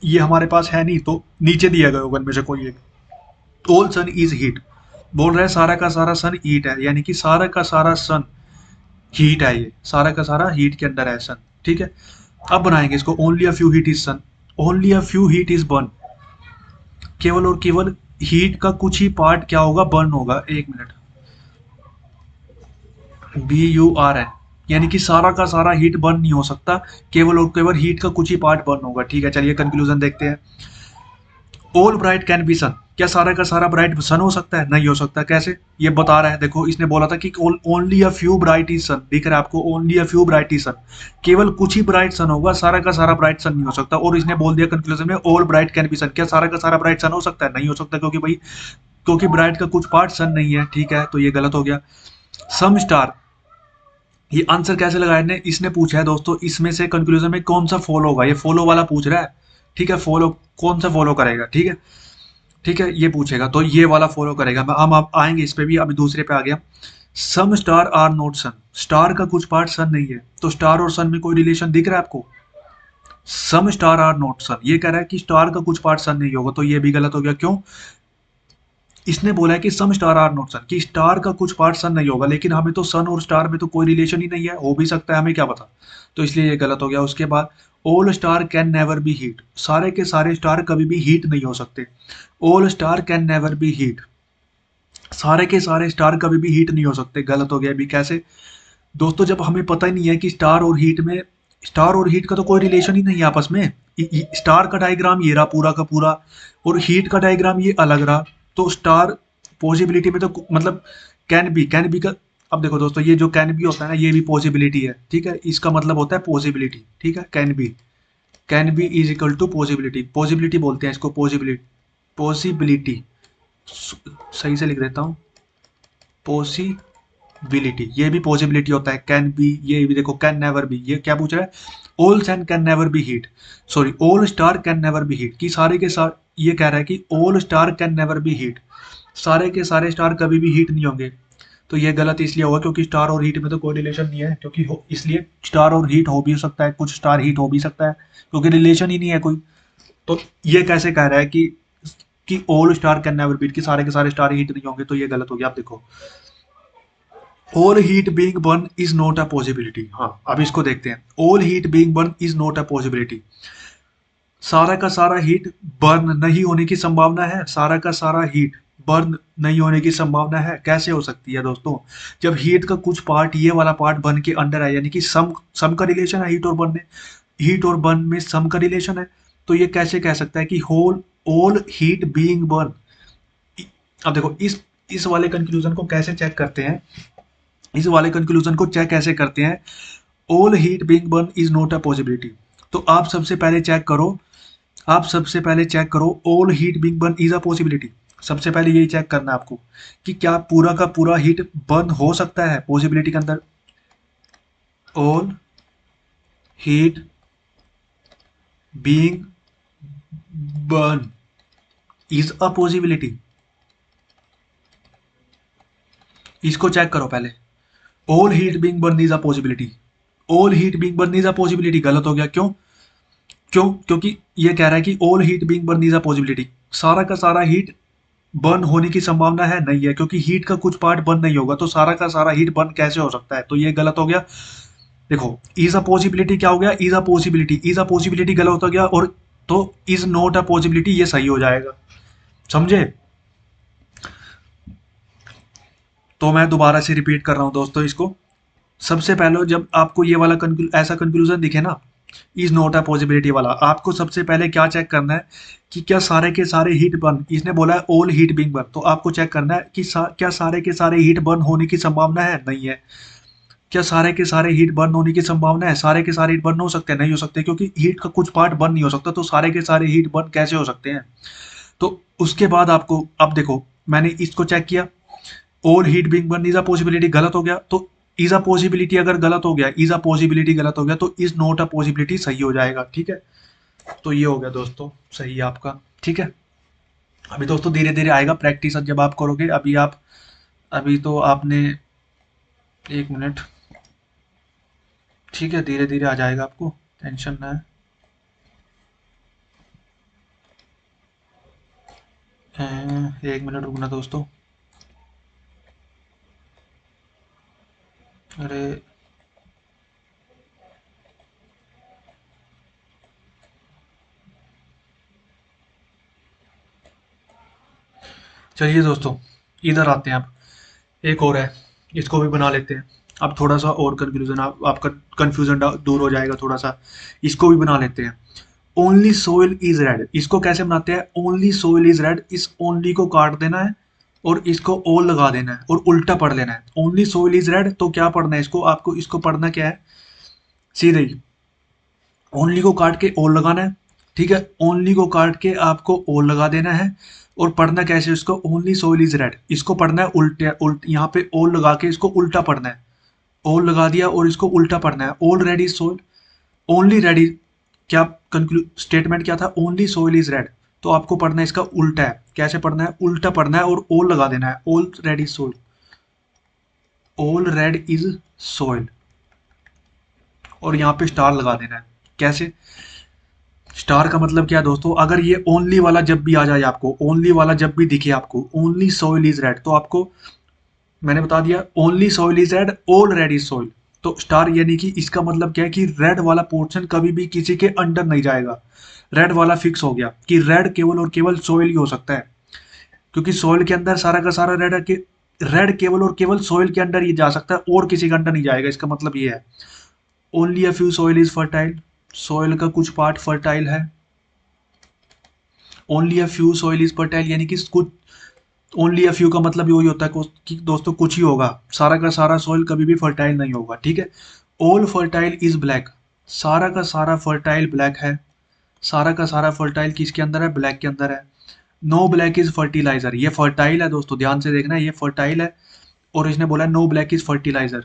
ये हमारे पास है नहीं, तो नीचे दिया गया होगा इनमें से कोई एक। ऑल सन इज हीट, बोल रहे हैं सारा का सारा सन हीट है, यानी कि सारा का सारा सन हीट है, ये सारा का सारा हीट के अंदर है सन। ठीक है, अब बनाएंगे इसको, only a few heat is sun, only a few heat is burn, केवल और केवल हीट का कुछ ही पार्ट क्या होगा, बर्न होगा। एक मिनट, बी यू आर है, यानी कि सारा का सारा हीट बर्न नहीं हो सकता, केवल और केवल हीट का कुछ ही पार्ट बर्न होगा। ठीक है, चलिए कंक्लूजन देखते हैं। ऑल ब्राइट कैन बी सन, क्या सारा का सारा ब्राइट सन हो सकता है, नहीं हो सकता। कैसे, ये बता रहा है, देखो इसने बोला था कि only a few bright is sun, दिख रहा है आपको, only a few bright is sun, केवल कुछ ही ब्राइट सन होगा, सारा का सारा ब्राइट सन नहीं हो सकता। और इसने बोल दिया कंक्लूजन में ऑल ब्राइट कैन बी सन, क्या सारा का सारा ब्राइट सन हो सकता है, नहीं हो सकता, क्योंकि भाई क्योंकि ब्राइट का कुछ पार्ट सन नहीं है। ठीक है, तो ये गलत हो गया। सम स्टार, ये आंसर कैसे लगाया इसने पूछा है दोस्तों, इसमें से कंक्लूजन में कौन सा फॉलो होगा, ये फॉलो वाला पूछ रहा है। ठीक है, फॉलो कौन सा फॉलो करेगा। ठीक है, ठीक है, ये पूछेगा तो ये वाला फॉलो करेगा। हम आप आएंगे इस पे भी, अभी दूसरे पे आ गया। Some star are not sun, star का कुछ पार्ट सन नहीं है, तो स्टार और सन में कोई रिलेशन दिख रहा है आपको, सम स्टार आर नॉट सन, ये कह रहा है कि स्टार का कुछ पार्ट सन नहीं होगा, तो ये भी गलत हो गया। क्यों, इसने बोला है कि सम स्टार आर नॉट सन, कि स्टार का कुछ पार्ट सन नहीं होगा, लेकिन हमें तो सन और स्टार में तो कोई रिलेशन ही नहीं है, हो भी सकता है, हमें क्या पता, तो इसलिए ये गलत हो गया। उसके बाद all star can never be heat, सारे के सारे स्टार कभी भी हीट नहीं हो सकते, all star can never be heat, सारे के सारे स्टार कभी भी हीट नहीं हो सकते, गलत हो गया। अभी कैसे दोस्तों, जब हमें पता ही नहीं है कि स्टार और हीट का तो कोई रिलेशन ही नहीं है आपस में, स्टार का डायग्राम ये रहा पूरा का पूरा, और हीट का डायग्राम ये अलग रहा, तो स्टार पॉसिबिलिटी में तो मतलब कैन बी का अब देखो दोस्तों, ये जो कैन बी होता है ना, ये भी पॉसिबिलिटी है, ठीक है, इसका मतलब होता है पॉसिबिलिटी, ठीक है, can be is equal to possibility, possibility बोलते हैं इसको, पॉसिबिलिटी, पॉसिबिलिटी, सही से लिख देता हूँ, पॉसिबिलिटी, ये भी पॉसिबिलिटी होता है, कैन बी, ये भी देखो कैन नेवर बी, ये क्या पूछ रहा है, all sun can never be heat, sorry all star can never be heat, कि सारे के सारे, ये कह रहा है कि all star can never be heat, सारे के सारे स्टार कभी भी हीट नहीं होंगे। तो ये गलत इसलिए होगा क्योंकि स्टार और हीट में तो कोई रिलेशन नहीं है, क्योंकि इसलिए स्टार और हीट हो भी सकता है, कुछ स्टार हीट हो भी सकता है, क्योंकि रिलेशन ही नहीं है कोई। तो ये कैसे कह रहा है कि all star can never beat, कि सारे के सारे स्टार हीट नहीं होंगे, तो ये गलत हो गया। आप देखो, all heat being burn is not a possibility, हाँ अब इसको देखते हैं, all heat being burn is not a possibility, सारा का सारा हीट बर्न नहीं होने की संभावना है, सारा का सारा हीट बर्न नहीं होने की संभावना है, कैसे हो सकती है दोस्तों, जब हीट का कुछ पार्ट, ये वाला पार्ट बर्न के अंडर है, यानी कि सम का रिलेशन है हीट और बर्न में, हीट और बर्न में सम का रिलेशन है, तो ये कैसे कह सकता है कि whole all heat being burn. अब देखो, इस वाले कंक्लूजन को कैसे चेक करते हैं, इस वाले कंक्लूजन को चेक कैसे करते हैं, all heat being burn is not a possibility. तो आप सबसे पहले चेक करो, all heat being burn is a possibility, सबसे पहले यही चेक करना है आपको कि क्या पूरा का पूरा हीट बर्न हो सकता है पॉसिबिलिटी के अंदर, all heat being burn is a possibility, इसको चेक करो पहले, all heat being burn is a possibility, all heat being burn is a possibility गलत हो गया, क्यों, क्योंकि ये कह रहा है कि all heat being burn is a possibility, सारा का सारा हीट बर्न होने की संभावना है, नहीं है, क्योंकि हीट का कुछ पार्ट बर्न नहीं होगा, तो सारा का सारा हीट बर्न कैसे हो सकता है, तो ये गलत हो गया। देखो, इज अ पॉसिबिलिटी क्या हो गया, इज अ पॉसिबिलिटी गलत हो गया, और तो इज नॉट अ पॉसिबिलिटी ये सही हो जाएगा, समझे। तो मैं दोबारा से रिपीट कर रहा हूं दोस्तों इसको, सबसे पहले जब आपको ये वाला ऐसा कंक्लूजन दिखे ना, इज नॉट अ पॉसिबिलिटी वाला, आपको सबसे पहले क्या चेक करना है कि क्या सारे के सारे हीट बर्न, इसने बोला है ऑल हीट बीइंग बर्न, तो आपको चेक करना है कि क्या सारे के सारे हीट बर्न होने की संभावना है, नहीं है, क्या सारे के सारे हीट बर्न होने की संभावना है, सारे के सारे हीट बर्न हो सकते हैं, नहीं हो सकते, क्योंकि हीट का कुछ पार्ट बर्न नहीं हो सकता, तो सारे के सारे हीट बर्न कैसे हो सकते हैं। तो उसके बाद आपको, अब देखो मैंने इसको चेक किया, all heat being burn is a possibility गलत हो गया, तो इज अ पॉसिबिलिटी अगर गलत हो गया, इज अ पॉसिबिलिटी गलत हो गया, तो इज नॉट अ पॉसिबिलिटी सही हो जाएगा, ठीक है। तो ये हो गया दोस्तों सही है आपका, ठीक है। अभी दोस्तों धीरे धीरे आएगा, प्रैक्टिस जब आप करोगे, अभी तो आपने, एक मिनट, ठीक है, धीरे धीरे आ जाएगा आपको, टेंशन ना है, एक मिनट रुकना दोस्तों, अरे चलिए दोस्तों, इधर आते हैं, अब एक और है, इसको भी बना लेते हैं, अब थोड़ा सा और कंक्लूजन, आपका कंफ्यूजन दूर हो जाएगा थोड़ा सा, इसको भी बना लेते हैं। ओनली सोइल इज रेड, इसको कैसे बनाते हैं, ओनली सोइल इज रेड, इस ओनली को काट देना है और इसको ओल लगा देना है और उल्टा पढ़ लेना है, ओनली सोइल इज रेड, तो क्या पढ़ना है इसको, आपको इसको पढ़ना क्या है, सीधे ही ओनली को काट के ओल लगाना है, ठीक है, ओनली को काट के आपको ओल लगा देना है, और पढ़ना कैसे इसको, ओनली सोइल इज रेड, इसको पढ़ना है यहाँ पे ओल लगा के इसको उल्टा पढ़ना है, ओल लगा दिया और इसको उल्टा पढ़ना है, all ready soil, only ready, क्या कंक्लूड स्टेटमेंट क्या था, ओनली सोइल इज रेड, तो आपको पढ़ना है इसका उल्टा है, कैसे पढ़ना है, उल्टा पढ़ना है और ओल लगा देना है, all ready soil, all red is soil, और यहाँ पे स्टार लगा देना है, कैसे, स्टार का मतलब क्या है दोस्तों, अगर ये ओनली वाला जब भी आ जाए आपको, ओनली वाला जब भी दिखे आपको, ओनली सोइल इज रेड, तो आपको मैंने बता दिया, only soil is red, all red is soil, तो स्टार यानी कि इसका मतलब क्या है कि रेड वाला पोर्शन कभी भी किसी के अंडर नहीं जाएगा, रेड वाला फिक्स हो गया कि रेड केवल और केवल सोइल ही हो सकता है, क्योंकि सोइल के अंदर सारा का सारा रेड केवल और केवल सोइल के अंडर ही जा सकता है और किसी के अंडर नहीं जाएगा, इसका मतलब ये है। Only a few soil is fertile, soil का कुछ पार्ट फर्टाइल है, only a few soil is fertile यानी कि कुछ, ओनली अ फ्यू का मतलब वही होता है कि दोस्तों कुछ ही होगा, सारा का सारा सॉइल कभी भी फर्टाइल नहीं होगा, ठीक है। ऑल फर्टाइल इज ब्लैक, सारा का सारा फर्टाइल ब्लैक है, सारा का सारा फर्टाइल किसके अंदर है, ब्लैक के अंदर है। नो ब्लैक इज फर्टिलाइजर, ये फर्टाइल है दोस्तों, ध्यान से देखना है, ये फर्टाइल है और इसने बोला नो ब्लैक इज फर्टिलाइजर,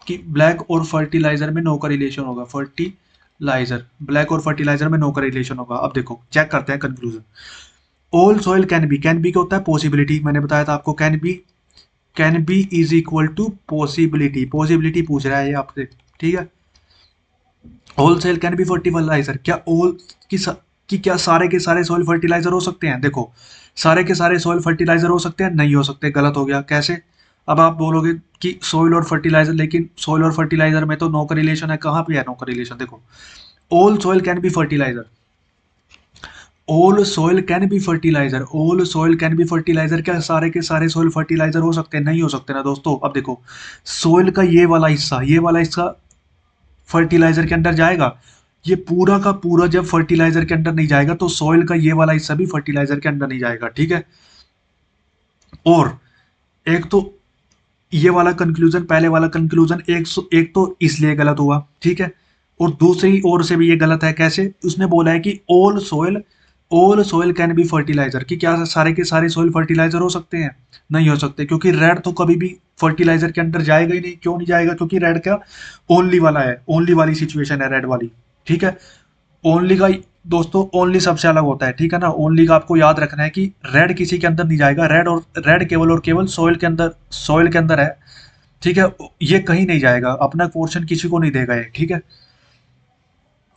कि ब्लैक और फर्टिलाइजर में नो का रिलेशन होगा, फर्टिलाइजर ब्लैक और फर्टिलाइजर में नो का रिलेशन होगा। अब देखो चेक करते हैं conclusion. All soil can be क्या होता है, पॉसिबिलिटी, मैंने बताया था आपको, can be is equal to possibility, possibility पूछ रहा है ये आपसे, ठीक है। All soil can be fertiliser, क्या ऑल की कि क्या सारे के सारे सॉइल फर्टिलाइजर हो सकते हैं, देखो सारे के सारे सॉइल फर्टिलाइजर हो सकते हैं, नहीं हो सकते, गलत हो गया, कैसे। अब आप बोलोगे कि सॉइल और फर्टिलाइजर, लेकिन सॉइल और फर्टिलाइजर में तो नो का रिलेशन है, कहाँ पे है नो का रिलेशन, देखो all soil can be fertiliser, all soil can be fertiliser, all soil can be fertiliser, क्या सारे के सारे सॉइल फर्टिलाइजर हो सकते हैं, नहीं हो सकते ना दोस्तों। अब देखो सॉइल का ये वाला हिस्सा फर्टिलाइजर के अंदर जाएगा, ये पूरा का पूरा जब फर्टिलाइजर के अंदर नहीं जाएगा तो सॉइल का ये वाला हिस्सा भी फर्टिलाइजर के अंदर नहीं जाएगा, ठीक है। और एक तो ये वाला कंक्लूजन, पहले वाला कंक्लूजन एक तो इसलिए गलत हुआ, ठीक है। और दूसरी ओर से भी ये गलत है, कैसे, उसने बोला है कि all soil can be fertiliser, कि क्या सारे के सारे सोइल फर्टिलाइजर हो सकते हैं, नहीं हो सकते, क्योंकि रेड तो कभी भी फर्टिलाइजर के अंदर जाएगा ही नहीं, क्यों नहीं जाएगा, क्योंकि रेड क्या ओनली वाला है, ओनली वाली सिचुएशन है रेड वाली, ठीक है। ओनली का दोस्तों ओनली सबसे अलग होता है, ठीक है ना, ओनली का आपको याद रखना है कि रेड किसी के अंदर नहीं जाएगा, रेड केवल और केवल सोइल के अंदर है, ठीक है। ये कहीं नहीं जाएगा, अपना पोर्शन किसी को नहीं देगा ये, ठीक है।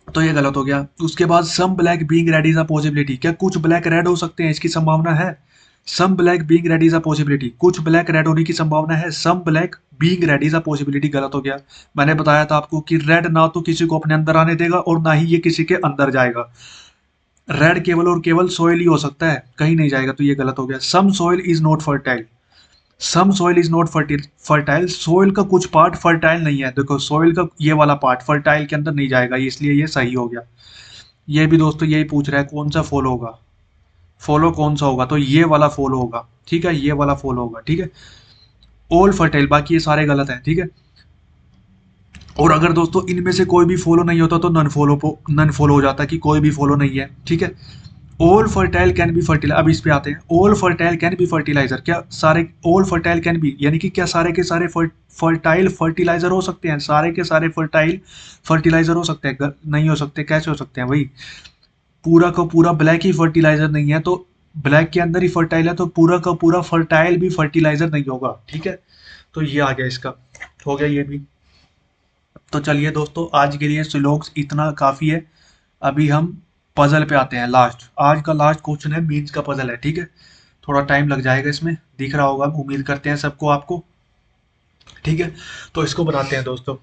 तो ये गलत हो गया। उसके बाद some black being red is a possibility, क्या कुछ ब्लैक रेड हो सकते हैं, इसकी संभावना है। Some black being red is a possibility, कुछ ब्लैक रेड होने की संभावना है, some black being red is a possibility, गलत हो गया। मैंने बताया था आपको कि रेड ना तो किसी को अपने अंदर आने देगा और ना ही ये किसी के अंदर जाएगा, रेड केवल और केवल सोइल ही हो सकता है, कहीं नहीं जाएगा, तो ये गलत हो गया। Some soil is not fertile, some soil is not fertile, soil का कुछ पार्ट फर्टाइल नहीं है, देखो सोइल का ये वाला पार्ट फर्टाइल के अंदर नहीं जाएगा, इसलिए ये सही हो गया। ये भी दोस्तों यही पूछ रहा है कौन सा फॉलो होगा, फॉलो कौन सा होगा, तो ये वाला फॉलो होगा, ठीक है, ये वाला फॉलो होगा, ठीक है। ऑल फर्टाइल, बाकी ये सारे गलत हैं, ठीक है। और अगर दोस्तों इनमें से कोई भी फॉलो नहीं होता तो नन फॉलो हो जाता कि कोई भी फॉलो नहीं है, ठीक है। All fertile can be fertiliser, अब इस पे आते हैं, all fertile can be fertiliser, क्या सारे ऑल फर्टाइल कैन बी, यानी कि क्या सारे के सारे फर्टाइल फर्टिलाइजर हो सकते हैं, सारे के सारे फर्टाइल फर्टिलाइजर हो सकते हैं, नहीं हो सकते, कैसे हो सकते हैं भाई, पूरा का पूरा ब्लैक ही फर्टिलाइजर नहीं है, तो ब्लैक के अंदर ही फर्टाइल है, तो पूरा का पूरा फर्टाइल भी फर्टिलाइजर नहीं होगा, ठीक है। तो ये आ गया इसका, हो गया ये भी। तो चलिए दोस्तों आज के लिए स्लोग्स इतना काफ़ी है, अभी हम पजल पे आते हैं, लास्ट आज का लास्ट क्वेश्चन है, मीन्स का पजल है, ठीक है। थोड़ा टाइम लग जाएगा इसमें, दिख रहा होगा, उम्मीद करते हैं सबको आपको, ठीक है। तो इसको बनाते हैं दोस्तों,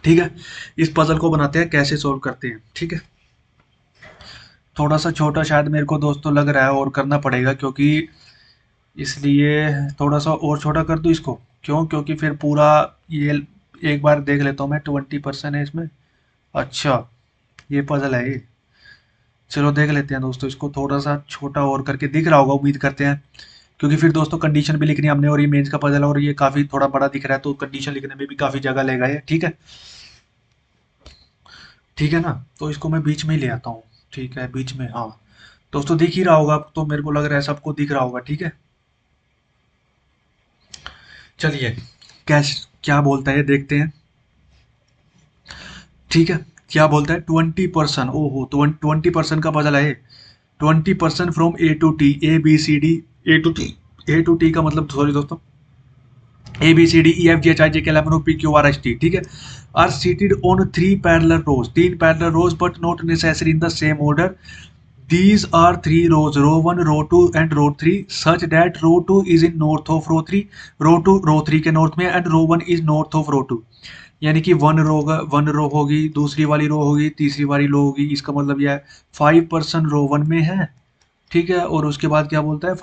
ठीक है, इस पजल को बनाते हैं, कैसे सोल्व करते हैं, ठीक है। थोड़ा सा छोटा शायद मेरे को दोस्तों लग रहा है, और करना पड़ेगा, क्योंकि इसलिए थोड़ा सा और छोटा कर दूं इसको, क्यों, क्योंकि फिर पूरा ये एक बार देख लेता हूँ मैं, 20% है इसमें, अच्छा ये पजल है ये, चलो देख लेते हैं दोस्तों, इसको थोड़ा सा छोटा और करके, दिख रहा होगा उम्मीद करते हैं, क्योंकि फिर दोस्तों कंडीशन भी लिखनी है हमने, और ये मेंस का पजल है और ये काफ़ी थोड़ा बड़ा दिख रहा है, तो कंडीशन लिखने में भी काफ़ी जगह लेगा ये, ठीक है, ठीक है ना। तो इसको मैं बीच में ही ले आता हूँ, ठीक है, बीच में, हाँ दोस्तों दिख ही रहा होगा, तो मेरे को लग रहा है सबको दिख रहा होगा, ठीक है। चलिए कैश क्या बोलता है ये देखते हैं, ठीक है। क्या बोलता है, 20%, ओहो, 20% का पजल है, 20% from A to T, A B C D, A to T, A to T का मतलब, सॉरी दोस्तों, A B C D E F G H I J K L M N O P Q R S T, ठीक है, are seated on 3 parallel rows, 3 parallel rows but not necessary in the same order, these are 3 rows, row 1, row 2 and row 3, such that row 2 is in north of row 3, row 2 row 3 के north में, and row 1 is north of row 2, यानी कि one row होगी, दूसरी वाली रो होगी, तीसरी वाली रो होगी, इसका मतलब यह है 5% रो 1 में है, ठीक है। और उसके बाद क्या बोलता है,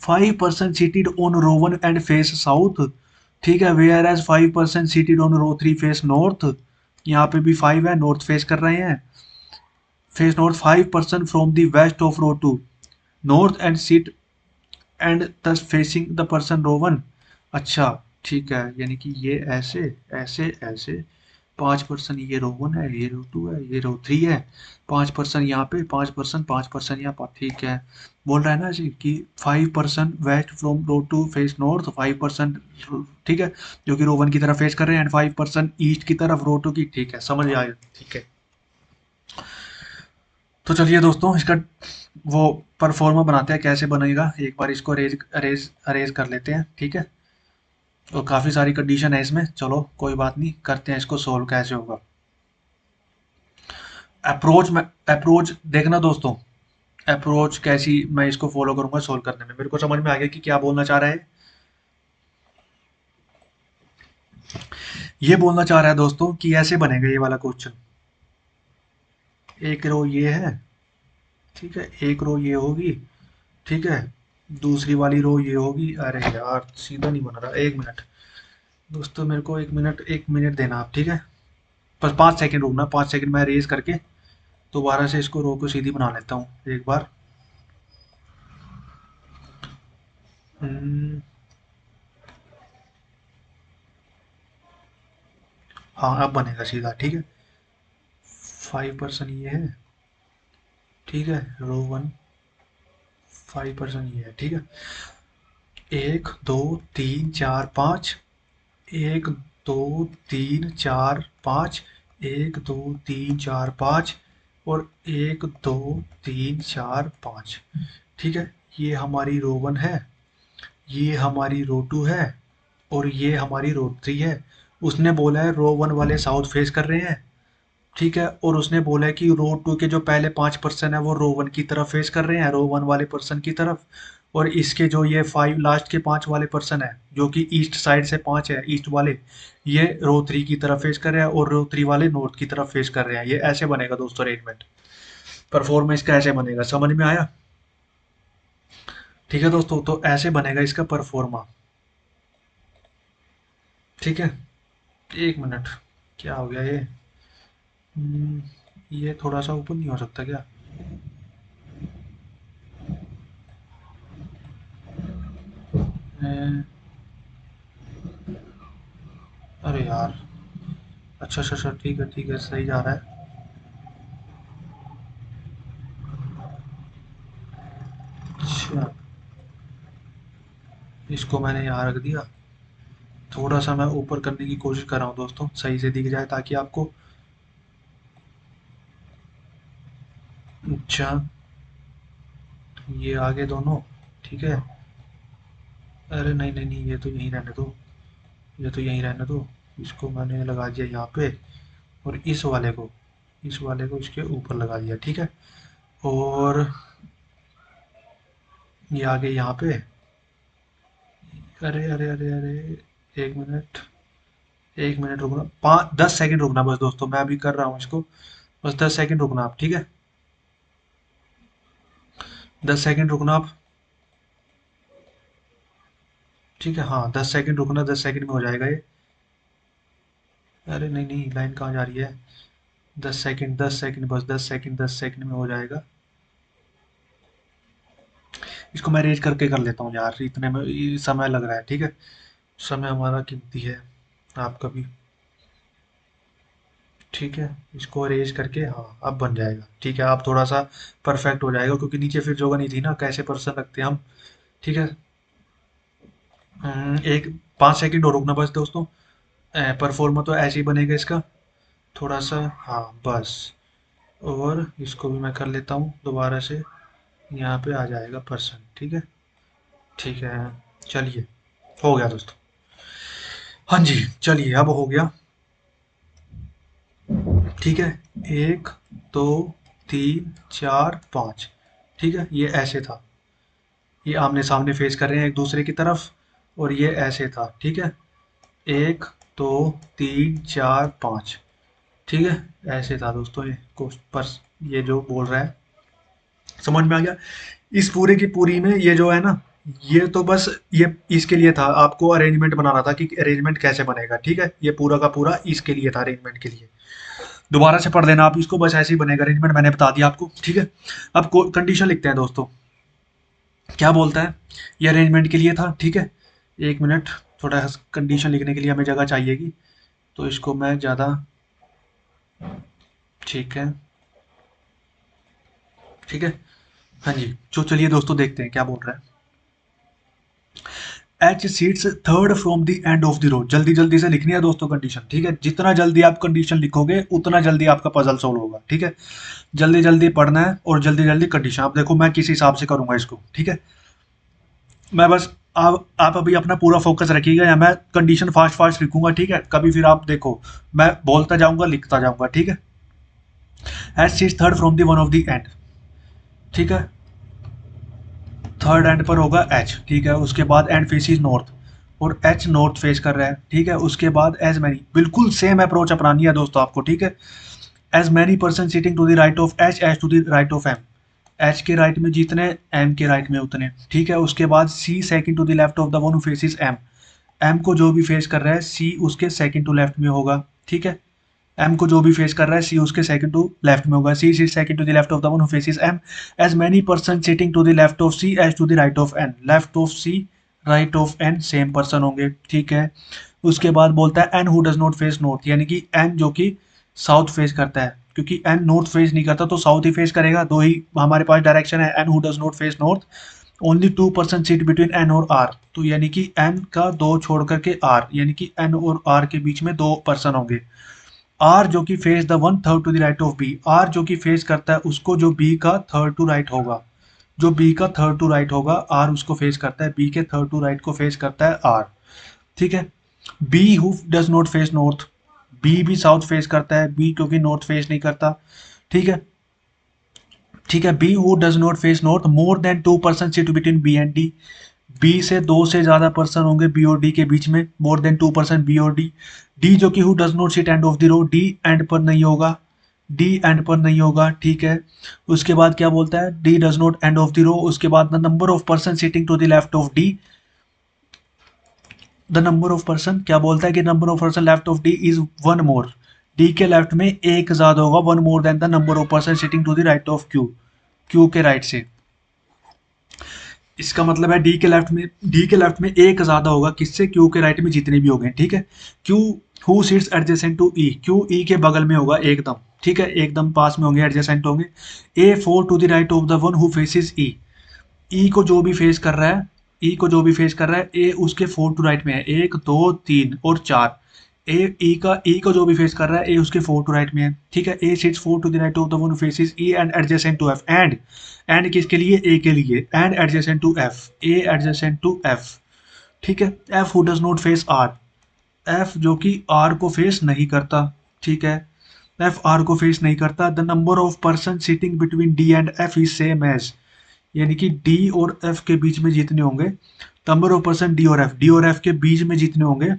5% seated on row 1 and face south, ठीक है, whereas 5% seated on row 3 face north, यहाँ पे भी 5 है, नॉर्थ फेस कर रहे हैं, face north 5% from the west of row 2, north and sit and thus facing the person row one. अच्छा ठीक है, यानी कि ये ऐसे ऐसे ऐसे 5% ये रो वन है, ये रो टू है, ये रो थ्री है, 5% यहाँ पे, 5% यहाँ पर, ठीक है। बोल रहा है ना जी कि 5% west from row two face north, 5%, ठीक है, जो कि रो वन की तरफ फेस कर रहे हैं, एंड 5% ईस्ट की तरफ रो टू की, ठीक है, समझ आया, ठीक है। तो चलिए दोस्तों, इसका वो परफॉर्मा बनाते हैं, कैसे बनेगा एक बार इसको अरेज अरेज अरेज कर लेते हैं, ठीक है। और काफ़ी सारी कंडीशन है इसमें, चलो कोई बात नहीं, करते हैं इसको सोल्व कैसे होगा। अप्रोच में, अप्रोच देखना दोस्तों, अप्रोच कैसी मैं इसको फॉलो करूंगा सोल्व करने में, मेरे को समझ में आ गया कि क्या बोलना चाह रहा है। ये बोलना चाह रहा है दोस्तों कि ऐसे बनेगा ये वाला क्वेश्चन, एक रो ये है, ठीक है, एक रो ये होगी, ठीक है, दूसरी वाली रो ये होगी। अरे यार सीधा नहीं बना रहा, एक मिनट दोस्तों, मेरे को एक मिनट देना आप, ठीक है, बस 5 सेकंड रुकना, 5 सेकंड मैं रेज करके दोबारा से इसको रो को सीधी बना लेता हूँ एक बार। हम्म, हाँ अब बनेगा सीधा, ठीक है, 5% ये है, ठीक है, रो वन 5% ये है, ठीक है, 1 2 3 4 5, 1 2 3 4 5, 1 2 3 4 5, और 1 2 3 4 5, ठीक है। ये हमारी रो वन है, ये हमारी रो टू है, और ये हमारी रो थ्री है। उसने बोला है रो वन वाले साउथ फेस कर रहे हैं, ठीक है, और उसने बोला है कि रो टू के जो पहले 5% है वो रो वन की तरफ फेस कर रहे हैं, रो वन वाले पर्सन की तरफ, और इसके जो ये 5 लास्ट के 5 वाले पर्सन है जो कि ईस्ट साइड से 5 है, ईस्ट वाले, ये रो थ्री की तरफ फेस कर रहे हैं, और रो थ्री वाले नॉर्थ की तरफ फेस कर रहे हैं। ये ऐसे बनेगा दोस्तों अरेंजमेंट, परफॉर्मेंस का ऐसे बनेगा, समझ में आया। ठीक है दोस्तों, तो ऐसे बनेगा इसका परफॉर्मा, ठीक है। एक मिनट, क्या हो गया ये, ये थोड़ा सा ऊपर नहीं हो सकता क्या? अ, अरे यार, अच्छा अच्छा अच्छा, ठीक है, सही जा रहा है। अच्छा, इसको मैंने यहाँ रख दिया, थोड़ा सा मैं ऊपर करने की कोशिश कर रहा हूँ दोस्तों, सही से दिख जाए ताकि आपको। अच्छा, ये आगे दोनों, ठीक है। अरे नहीं नहीं नहीं, ये तो यहीं रहने दो, ये तो यहीं रहने दो, इसको मैंने लगा दिया यहाँ पे, और इस वाले को इसके ऊपर लगा दिया, ठीक है। और ये आगे यहाँ पे, अरे अरे अरे अरे, एक मिनट, एक मिनट रुकना, 10 सेकंड रुकना बस दोस्तों, मैं अभी कर रहा हूँ इसको, बस 10 सेकंड रुकना आप, ठीक है, 10 सेकंड रुकना आप, ठीक है, हाँ 10 सेकंड रुकना, 10 सेकंड में हो जाएगा ये। अरे नहीं नहीं, लाइन कहाँ जा रही है, 10 सेकंड, 10 सेकंड, बस 10 सेकंड, 10 सेकंड में हो जाएगा। इसको मैं रेज करके कर लेता हूँ यार, इतने में ये समय लग रहा है, ठीक है, समय हमारा कीमती है, आपका भी, ठीक है। इसको अरेंज करके, हाँ अब बन जाएगा, ठीक है, आप थोड़ा सा परफेक्ट हो जाएगा, क्योंकि नीचे फिर जगह नहीं थी ना, कैसे पर्सन रखते हैं हम, ठीक है। एक 5 सेकंड और रुकना बस दोस्तों, परफॉर्मा तो ऐसे ही बनेगा इसका, थोड़ा सा, हाँ बस, और इसको भी मैं कर लेता हूँ दोबारा से, यहाँ पे आ जाएगा पर्सन, ठीक है, ठीक है। चलिए, हो गया दोस्तों, हाँ जी, चलिए अब हो गया, ठीक है, 1 2 3 4 5, ठीक है, ये ऐसे था, ये आमने सामने फेस कर रहे हैं एक दूसरे की तरफ, और ये ऐसे था, ठीक है, 1 2 3 4 5, ठीक है, ऐसे था दोस्तों, ये पर ये जो बोल रहा है, समझ में आ गया। इस पूरे की पूरी में ये जो है ना, ये तो बस ये इसके लिए था, आपको अरेंजमेंट बनाना था कि अरेंजमेंट कैसे बनेगा, ठीक है, ये पूरा का पूरा इसके लिए था, अरेंजमेंट के लिए। दोबारा से पढ़ लेना आप इसको, बस ऐसे ही बनेगा अरेंजमेंट, मैंने बता दिया आपको, ठीक है। अब कंडीशन लिखते हैं दोस्तों, क्या बोलता है, ये अरेंजमेंट के लिए था, ठीक है। एक मिनट, थोड़ा कंडीशन लिखने के लिए हमें जगह चाहिएगी, तो इसको मैं ज़्यादा, ठीक है, ठीक है। हाँ जी, तो चलिए दोस्तों देखते हैं क्या बोल रहा है। H seats third from the end of the road. जल्दी जल्दी से लिखनी है दोस्तों कंडीशन, ठीक है। जितना जल्दी आप कंडीशन लिखोगे उतना जल्दी आपका पजल सोल्व होगा, ठीक है। जल्दी जल्दी पढ़ना है और जल्दी जल्दी कंडीशन। आप देखो मैं किस हिसाब से करूंगा इसको, ठीक है। मैं बस, आप अभी अपना पूरा फोकस रखिएगा, या मैं कंडीशन फास्ट फास्ट लिखूंगा, ठीक है। कभी फिर आप देखो, मैं बोलता जाऊंगा लिखता जाऊंगा, ठीक है। H seats third from the one of the and, ठीक है। थर्ड एंड पर होगा एच, ठीक है। उसके बाद एंड फेस इज नॉर्थ, और एच नॉर्थ फेस कर रहा है, ठीक है। उसके बाद एज मैनी, बिल्कुल सेम अप्रोच अपनानी है दोस्तों आपको, ठीक है। As many person sitting to the right of H as to the right of M. H के राइट में जितने, एम के राइट में उतने, ठीक है। उसके बाद C second to the left of the one who faces M. M को जो भी फेस कर रहा है सी उसके सेकंड टू लेफ्ट में होगा, ठीक है। एम को जो भी फेस कर रहा है सी उसके सेकंड टू लेफ्ट में होगा। C seat second to the left of the one who faces M. As many person sitting to the left of C as to the right of N. Left of C, right of N same person होंगे, ठीक है। उसके बाद बोलता है N who does not face north, यानी कि N जो कि साउथ फेस करता है, क्योंकि एन नॉर्थ फेस नहीं करता तो साउथ ही फेस करेगा। दो ही हमारे पास डायरेक्शन है, N who does not face north. Only 2% seat between N और आर, तो यानी कि एन का दो छोड़ करके आर, यानी कि एन और आर के बीच में दो पर्सन होंगे। आर जो कि face the one third to the right of B. R जो कि फेस करता है उसको जो बी का थर्ड टू राइट होगा, जो बी का थर्ड टू राइट होगा आर उसको फेस करता है, बी के थर्ड टू राइट को फेस करता है आर, ठीक है। B who does not face north, B भी साउथ फेस करता है, बी क्योंकि नॉर्थ फेस नहीं करता, ठीक है। ठीक है, B who does not face north more than 2% sit between B and D. B से दो से ज्यादा पर्सन होंगे बी और डी के बीच में, मोर देन 2% बी और डी। डी जो कि who does not sit end of the row, D end पर नहीं होगा, डी एंड पर नहीं होगा, ठीक है। उसके बाद क्या बोलता है, D does not end of the row. उसके बाद the number of person sitting to the left of D. The number of person क्या बोलता है कि number of person left of D is one more. D के left में एक ज्यादा होगा, one more than the number of person sitting to the right of Q. Q के राइट से, इसका मतलब है डी के लेफ्ट में एक ज्यादा होगा किससे, क्यू के राइट में जितने भी हो गए, ठीक है। Q who sits adjacent to E, Q E के बगल में होगा एकदम, ठीक है, एकदम पास में होंगे, एडजेसेंट होंगे। A four to the right of the one who faces E. E को जो भी फेस कर रहा है, ई को जो भी फेस कर रहा है ए उसके फोर टू राइट में है, एक दो तीन और चार। ई को जो भी फेस कर रहा है ए उसके फोर टू राइट में है, ठीक है। A sits four to the right of the one faces E and adjacent to F. And किसके लिए, ए के लिए, and adjacent to F, A adjacent to F, ठीक है। F who does not face R, F जो कि are को face नहीं करता, ठीक है। एफ आर को फेस नहीं करता। The number of person sitting between D and F is same as, यानी कि डी और एफ के बीच में जितने होंगे, नंबर ऑफ पर्सन डी और एफ के बीच में जितने होंगे,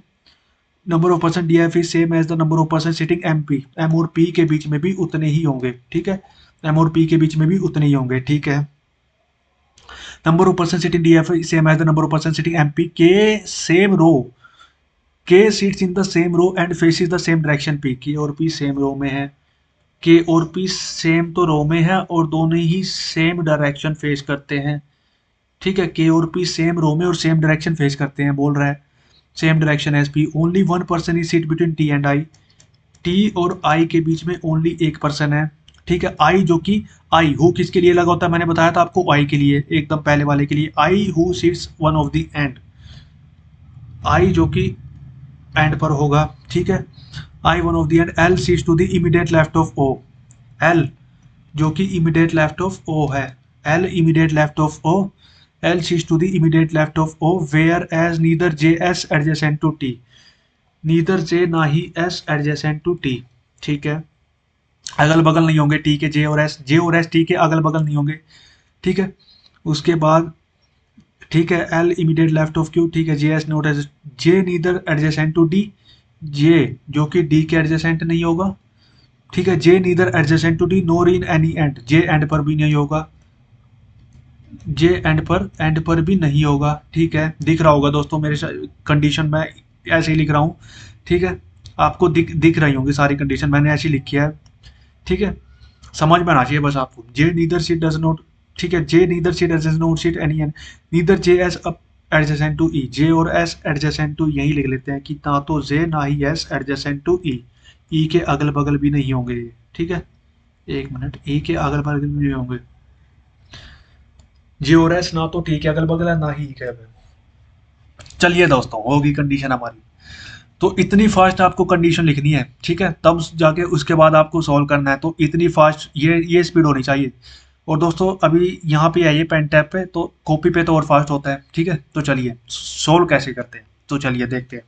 number of person D F is same as the number of person sitting M P. M और पी के बीच में भी उतने ही होंगे, ठीक है। एम और पी के बीच में भी उतने ही होंगे, ठीक है। Number of person sitting D F same as the number of person sitting M P के same row. K seats in the same row and faces the same direction P. K और पी सेम रो में है, के और P same तो रो में है और दोनों ही सेम डायरेक्शन फेस करते हैं, ठीक है। के और पी सेम रो में और सेम डायरेक्शन फेस करते हैं, बोल रहा है same direction as P. Only one person is seat between T and I. T और आई के बीच में ओनली एक पर्सन है, ठीक है। आई जो कि, आई हु किसके लिए लगा होता है, मैंने बताया था आपको, आई के लिए, एकदम पहले वाले के लिए। I who seats one of the end, I जो कि एंड पर होगा, ठीक है। I one of the end. L seats to the immediate left of O. L जो कि इमीडिएट लेफ्ट ऑफ ओ है, L immediate left of O. L seats to the immediate left of O whereas neither J S adjacent to T. Neither J ना ही S adjacent to T, ठीक है। अगल बगल नहीं होंगे T के, जे और एस टी के अगल बगल नहीं होंगे, ठीक है। उसके बाद, ठीक है, L immediate left of Q, ठीक है। J S not as, J neither adjacent to D. J जो कि डी के एडजेसेंट नहीं होगा, ठीक है। J neither adjacent to D nor in any end, J end पर भी नहीं होगा, जे एंड पर भी नहीं होगा, ठीक है। दिख रहा होगा दोस्तों मेरे कंडीशन मैं ऐसे ही लिख रहा हूँ, ठीक है। आपको दिख रही होंगी सारी कंडीशन, मैंने ऐसी लिखी है, ठीक है। समझ में आना चाहिए बस आपको। J neither C does not, ठीक है, J neither seat adjacent not seat any N, neither J S adjacent to E, J और एस एडजेसेंट टू यही लिख लेते हैं कि ना तो जे ना ही एस एडजेसेंट टू ई के अगल बगल भी नहीं होंगे ये, ठीक है, एक मिनट, ई के अगल बगल भी नहीं होंगे, जे और एस ना तो टी के अगल बगल है ना ही ई के अगल। चलिए दोस्तों, होगी कंडीशन हमारी। तो इतनी फास्ट आपको कंडीशन लिखनी है, ठीक है, तब जाके उसके बाद आपको सॉल्व करना है, तो इतनी फास्ट ये स्पीड होनी चाहिए। और दोस्तों अभी यहाँ पे आइए पेन टैब पे, तो कॉपी पे तो और फास्ट होता है, ठीक है। तो चलिए सोल्व कैसे करते हैं, तो चलिए देखते हैं।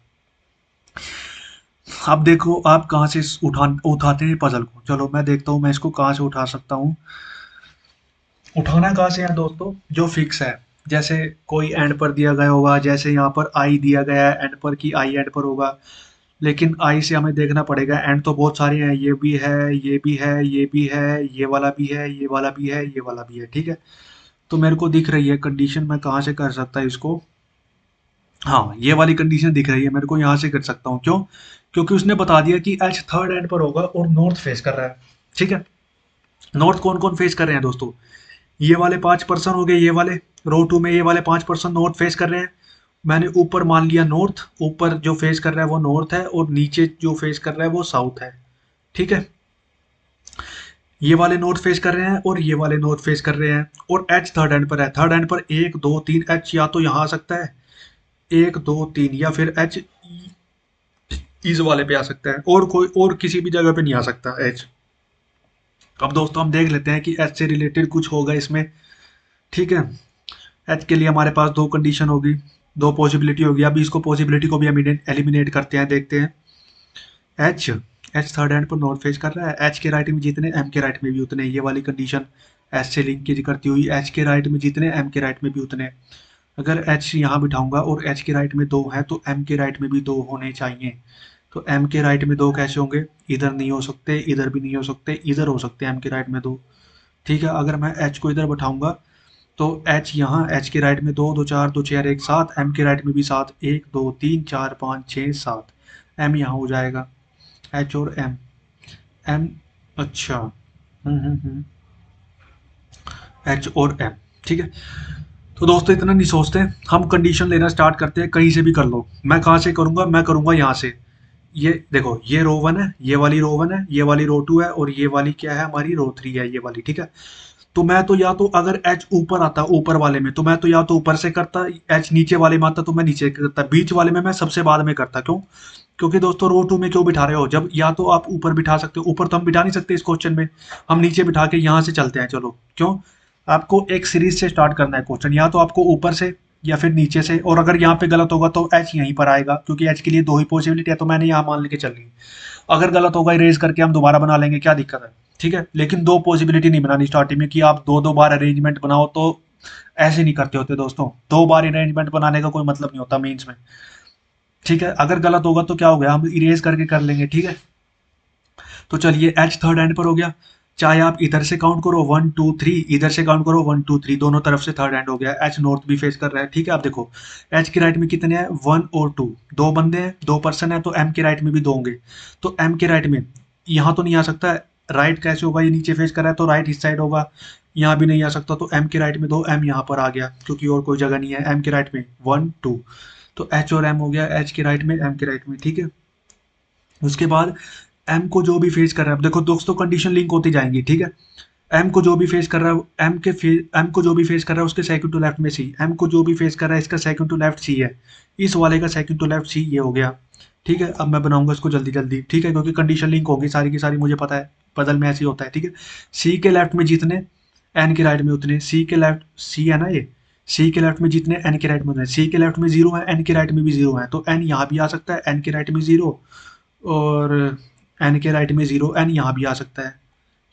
अब देखो आप कहाँ से उठाते हैं पजल को, चलो मैं देखता हूँ मैं इसको कहाँ से उठा सकता हूँ। उठाना कहाँ से है दोस्तों, जो फिक्स है, जैसे कोई एंड पर दिया गया होगा, जैसे यहाँ पर आई दिया गया है एंड पर, कि आई एंड पर होगा, लेकिन आई से हमें देखना पड़ेगा, एंड तो बहुत सारे हैं, ये भी है, ये भी है, ये भी है, ये वाला भी है, ये वाला भी है, ये वाला भी है, ठीक है। तो मेरे को दिख रही है कंडीशन, मैं कहाँ से कर सकता है इसको, हाँ ये वाली कंडीशन दिख रही है मेरे को, यहाँ से कर सकता हूँ, क्यों, क्योंकि उसने बता दिया कि एच थर्ड एंड पर होगा और नॉर्थ फेस कर रहा है, ठीक है। नॉर्थ कौन कौन फेस कर रहे हैं दोस्तों, ये वाले 5% हो गए, ये वाले रो टू में ये वाले 5% नॉर्थ फेस कर रहे हैं। मैंने ऊपर मान लिया नॉर्थ, ऊपर जो फेस कर रहा है वो नॉर्थ है, और नीचे जो फेस कर रहा है वो साउथ है, ठीक है। ये वाले नॉर्थ फेस कर रहे हैं और ये वाले नॉर्थ फेस कर रहे हैं, और एच थर्ड एंड पर है, थर्ड एंड पर 1 2 3 एच या तो यहाँ आ सकता है 1 2 3, या फिर एच इस वाले पे आ सकता है, और कोई और किसी भी जगह पे नहीं आ सकता एच। अब दोस्तों हम देख लेते हैं कि एच से रिलेटेड कुछ होगा इसमें, ठीक है। एच के लिए हमारे पास दो कंडीशन होगी, दो पॉसिबिलिटी होगी, अभी इसको पॉसिबिलिटी को भी हम एलिमिनेट करते हैं, देखते हैं। एच एच थर्ड हैंड पर नॉर्थ फेस कर रहा है, एच के राइट में जितने एम के राइट में भी उतने, ये वाली कंडीशन एच से लिंक करती हुई, एच के राइट में जितने एम के राइट में भी उतने। अगर एच यहाँ बिठाऊंगा और एच के राइट में दो है तो एम के राइट में भी दो होने चाहिए। तो एम के राइट में दो कैसे होंगे, इधर नहीं हो सकते, इधर भी नहीं हो सकते, इधर हो सकते हैं एम के राइट में दो, ठीक है। अगर मैं एच को इधर बैठाऊंगा तो एच यहाँ, एच के राइट में दो, दो चार, दो छः, एक सात, एम के राइट में भी सात, 1 2 3 4 5 6 7, एम यहाँ हो जाएगा, एच और एम, एम, अच्छा, एच और एम, ठीक है। तो दोस्तों इतना नहीं सोचते, हम कंडीशन लेना स्टार्ट करते हैं, कहीं से भी कर लो। मैं कहाँ से करूंगा, मैं करूंगा यहाँ से। ये देखो, ये रो वन है, ये वाली रो वन है, ये वाली रो टू है, और ये वाली क्या है हमारी रो थ्री है, ये वाली, ठीक है। तो मैं तो या तो अगर एच ऊपर आता ऊपर वाले में तो मैं तो या तो ऊपर से करता, एच नीचे वाले में आता तो मैं नीचे करता, बीच वाले में मैं सबसे बाद में करता, क्यों, क्योंकि दोस्तों रो टू में क्यों बिठा रहे हो, जब या तो आप ऊपर बिठा सकते हो, ऊपर तो हम बिठा नहीं सकते इस क्वेश्चन में, हम नीचे बिठा के यहाँ से चलते हैं, चलो, क्यों, आपको एक सीरीज से स्टार्ट करना है क्वेश्चन, या तो आपको ऊपर से या फिर नीचे से, और अगर यहाँ पे गलत होगा तो एच यहीं पर आएगा, क्योंकि एच के लिए दो ही पॉसिबिलिटी है, तो मैंने यहाँ मान लेके चल रही, अगर गलत होगा इरेज करके हम दोबारा बना लेंगे, क्या दिक्कत है, ठीक है। लेकिन दो पॉसिबिलिटी नहीं बनानी स्टार्टिंग में कि आप दो दो बार अरेंजमेंट बनाओ, तो ऐसे नहीं करते होते दोस्तों, दो बार अरेंजमेंट बनाने का कोई मतलब नहीं होता मीन्स में, ठीक है। अगर गलत होगा तो क्या हो गया, हम इरेज करके कर लेंगे, ठीक है। तो चलिए एच थर्ड एंड पर हो गया, चाहे आप इधर से काउंट करो 1 2 3, इधर से काउंट करो 1 2 3, दोनों तरफ से थर्ड एंड हो गया, एच नॉर्थ भी फेस कर रहा है, ठीक है। आप देखो एच के राइट में कितने हैं, 1 और 2, दो बंदे हैं, 2 पर्सन है, तो एम के राइट में भी दो होंगे, तो एम के राइट में यहाँ तो नहीं आ सकता, राइट कैसे होगा, ये नीचे फेस कर रहा है तो राइट इस साइड होगा, यहाँ भी नहीं आ सकता, तो एम के राइट में दो, एम यहाँ पर आ गया, क्योंकि और कोई जगह नहीं है, एम के राइट में 1 2, तो एच और एम हो गया, एच के राइट में एम के राइट में, ठीक है। उसके बाद एम को जो भी फेस कर रहा है, देखो दोस्तों कंडीशन लिंक होती जाएंगी, ठीक है। एम को जो भी फेस कर रहा है, एम को जो भी फेस कर रहा है उसके सेकंड टू लेफ्ट में सी, एम को जो भी फेस कर रहा है इसका सेकंड टू लेफ्ट सी है, इस वाले का सेकंड टू लेफ्ट सी, ये हो गया, ठीक है। अब मैं बनाऊंगा इसको जल्दी जल्दी, ठीक है, क्योंकि कंडीशन लिंक होगी सारी की सारी, मुझे पता है पजल में ऐसे ही होता है, ठीक है। सी के लेफ्ट में जितने एन के राइट में उतने, सी के लेफ्ट, सी है ना ये, सी के लेफ्ट में जितने एन के राइट में उतने, सी के लेफ्ट में जीरो है, एन के राइट में भी जीरो है, तो एन यहाँ भी आ सकता है, एन के राइट में जीरो, और एन के राइट में जीरो, एन यहाँ भी आ सकता है,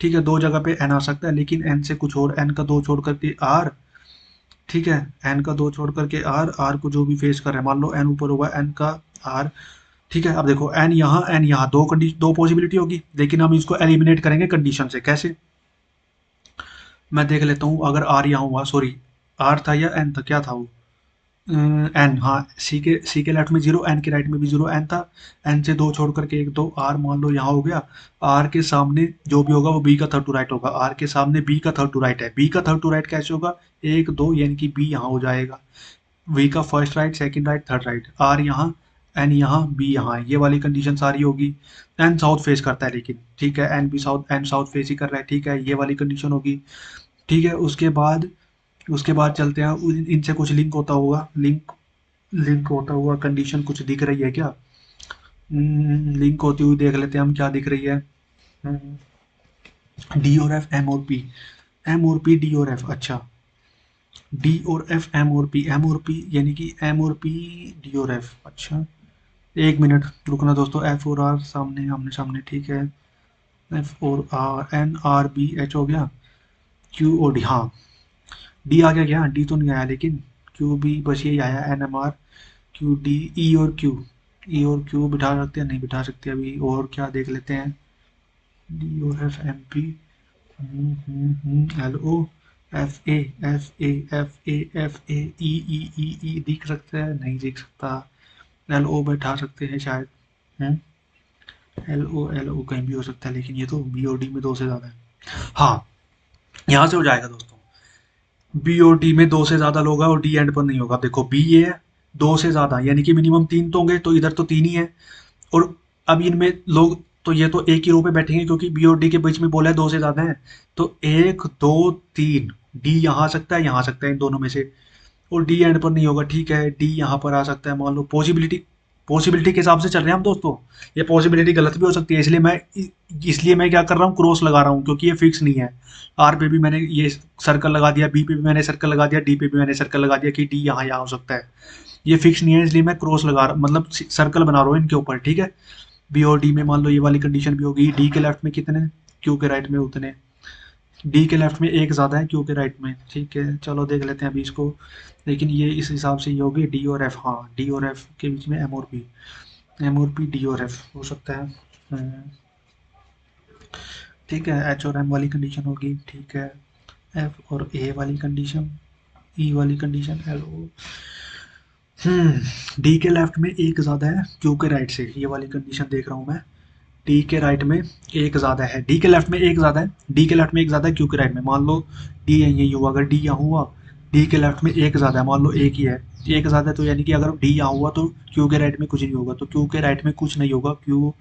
ठीक है। दो जगह पे एन आ सकता है, लेकिन एन से कुछ और, एन का दो छोड़ करके आर, ठीक है, एन का दो छोड़ करके आर, आर को जो भी फेस कर रहे हैं, मान लो एन ऊपर होगा, एन का आर, ठीक है। अब देखो एन यहाँ दो पॉसिबिलिटी होगी, लेकिन हम इसको एलिमिनेट करेंगे कंडीशन से, कैसे, मैं देख लेता हूँ, अगर आर यहाँ हुआ, सॉरी आर था या एन था, क्या था वो, एन, हाँ, सी के लेफ्ट में जीरो, एन के राइट में भी जीरो, एन था, एन से दो छोड़ करके एक, दो, आर मान लो यहाँ हो गया। आर के सामने जो भी होगा वो बी का थर्ड टू राइट होगा, आर के सामने बी का थर्ड टू राइट है, बी का थर्ड टू राइट कैसे होगा, एक दो, यानी कि बी यहाँ हो जाएगा, वी का first right, second right, third right, R यहाँ, एन यहाँ, बी यहाँ, ये वाली कंडीशन सारी होगी। एन साउथ फेस करता है लेकिन, ठीक है, एन साउथ फेस ही कर रहा है, ठीक है, ये वाली कंडीशन होगी। ठीक है, उसके बाद चलते हैं, इनसे कुछ लिंक होता होगा, लिंक होता हुआ कंडीशन कुछ दिख रही है क्या? लिंक होती हुई देख लेते हैं हम, क्या दिख रही है। डी और एफ, एम और पी, एम और पी, डी और एफ, अच्छा, डी और एफ, एम और पी यानी कि एम और पी, डी और एफ, अच्छा, एक मिनट रुकना दोस्तों, एफ और आर सामने आमने सामने, ठीक है, एफ और R, N R B H हो गया, क्यू और डी, हाँ, डी आ गया क्या? डी तो नहीं आया लेकिन, क्यू बी बस यही आया, N M R, Q D, E और क्यू, ई और क्यू बिठा सकते हैं, नहीं बिठा सकते अभी, और क्या देख लेते हैं, D O F, M P, L O, F A, F A, F A, F A, E, E दिख सकता है, नहीं दिख सकता, एल ओ बैठा सकते हैं शायद, एल ओ कहीं भी हो सकता है, लेकिन ये तो बी और डी में दो से ज़्यादा है। हाँ, यहाँ से हो जाएगा दोस्तों, बी और डी में दो से ज़्यादा लोग हैं और डी एंड पर नहीं होगा, देखो बी ये है, दो से ज़्यादा यानी कि मिनिमम तीन तो होंगे, तो इधर तो तीन ही है, और अब इनमें लोग तो ये तो एक ही रो पे बैठेंगे क्योंकि बी और डी के बीच में बोला है दो से ज्यादा है, तो एक दो तीन, डी यहाँ आ सकता है, यहाँ आ सकता है, इन दोनों में से, और डी एंड पर नहीं होगा, ठीक है, डी यहाँ पर आ सकता है, मान लो पॉसिबिलिटी के हिसाब से चल रहे हैं हम दोस्तों, ये पॉसिबिलिटी गलत भी हो सकती है, इसलिए मैं क्या कर रहा हूँ, क्रॉस लगा रहा हूँ, क्योंकि ये फिक्स नहीं है। आर पे भी मैंने ये सर्कल लगा दिया, बी पे भी मैंने सर्कल लगा दिया, डी पे भी मैंने सर्कल लगा दिया कि डी यहाँ यहाँ हो सकता है, ये फिक्स नहीं है, इसलिए मैं क्रॉस लगा रहा, मतलब सर्कल बना रहा हूँ इनके ऊपर, ठीक है। बी और डी में मान लो ये वाली कंडीशन भी होगी, डी के लेफ्ट में कितने, क्यू के राइट में उतने, डी के लेफ्ट में एक ज़्यादा है क्यू के राइट में, ठीक है, चलो देख लेते हैं अभी इसको, लेकिन ये इस हिसाब से ये होगी डी और एफ, हाँ, डी और एफ के बीच में एम और पी, एम और पी, डी और एफ हो सकता है। ठीक है, एच और एम वाली कंडीशन होगी, ठीक है, एफ और ए वाली कंडीशन, ई वाली कंडीशन, एल ओ, डी के लेफ्ट में एक ज़्यादा है क्यू के राइट से, ये वाली कंडीशन देख रहा हूँ मैं, डी के राइट में एक ज़्यादा है, डी के लेफ्ट में एक ज़्यादा है, डी के लेफ्ट में एक ज़्यादा है क्यू के राइट में, मान लो डी यही हुआ, अगर डी यहाँ हुआ, डी के लेफ्ट में एक ज़्यादा है, मान लो एक ही है, एक ज़्यादा है, तो यानी कि अगर डी यहाँ हुआ तो क्यू के राइट में कुछ नहीं होगा, तो क्यू के राइट में कुछ नहीं होगा, क्यू,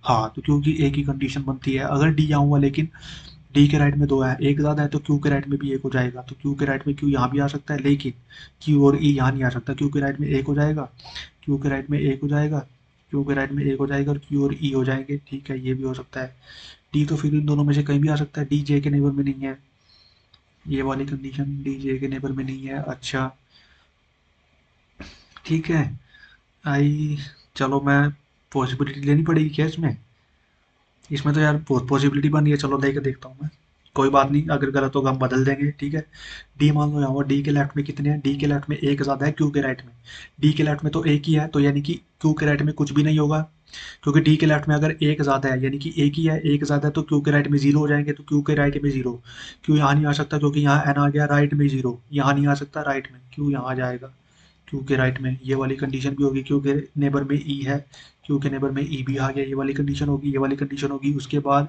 हाँ, तो क्यू की एक ही कंडीशन बनती है, अगर डी यहाँ हुआ लेकिन डी के राइट में दो है, एक ज़्यादा है, तो क्यू के राइट में भी एक हो जाएगा, तो क्यू के राइट में क्यू यहाँ भी आ सकता है, लेकिन क्यू और ई यहाँ नहीं आ सकता, क्यू के राइट में एक हो जाएगा, क्यू के राइट में एक हो जाएगा, क्यू के राइट में एक हो जाएगा, और क्यू और ई हो जाएंगे, ठीक है, ये भी हो सकता है। डी तो फिर इन दोनों में से कहीं भी आ सकता है, डी जे के नेबर में नहीं है, ये वाली कंडीशन डी जे के नेबर में नहीं है, अच्छा, ठीक है, आई, चलो मैं पॉसिबिलिटी लेनी पड़ेगी क्या इसमें, इसमें तो यार बहुत पॉसिबिलिटी बन रही है, चलो लेके देखता हूँ मैं, कोई बात नहीं, अगर गलत होगा हम बदल देंगे, ठीक है। डी मान लो यहाँ, डी के लेफ्ट में कितने हैं, डी के लेफ्ट में एक ज़्यादा है क्यू के राइट में, डी के लेफ्ट में तो एक ही है, तो यानी कि क्यू के राइट में कुछ भी नहीं होगा, क्योंकि डी के लेफ्ट में अगर एक ज़्यादा है यानी कि एक ही है, एक ज़्यादा है, तो क्यू के राइट में जीरो हो जाएंगे, तो क्यू के राइट में जीरो, क्यू यहाँ नहीं आ सकता क्योंकि यहाँ एन आ गया, राइट में जीरो, यहाँ नहीं आ सकता, राइट में क्यू यहाँ आ जाएगा, क्यू के राइट में, ये वाली कंडीशन भी होगी, क्यू के नेबर में ई है, क्यू के नेबर में ई भी आ गया, ये वाली कंडीशन होगी, ये वाली कंडीशन होगी, उसके बाद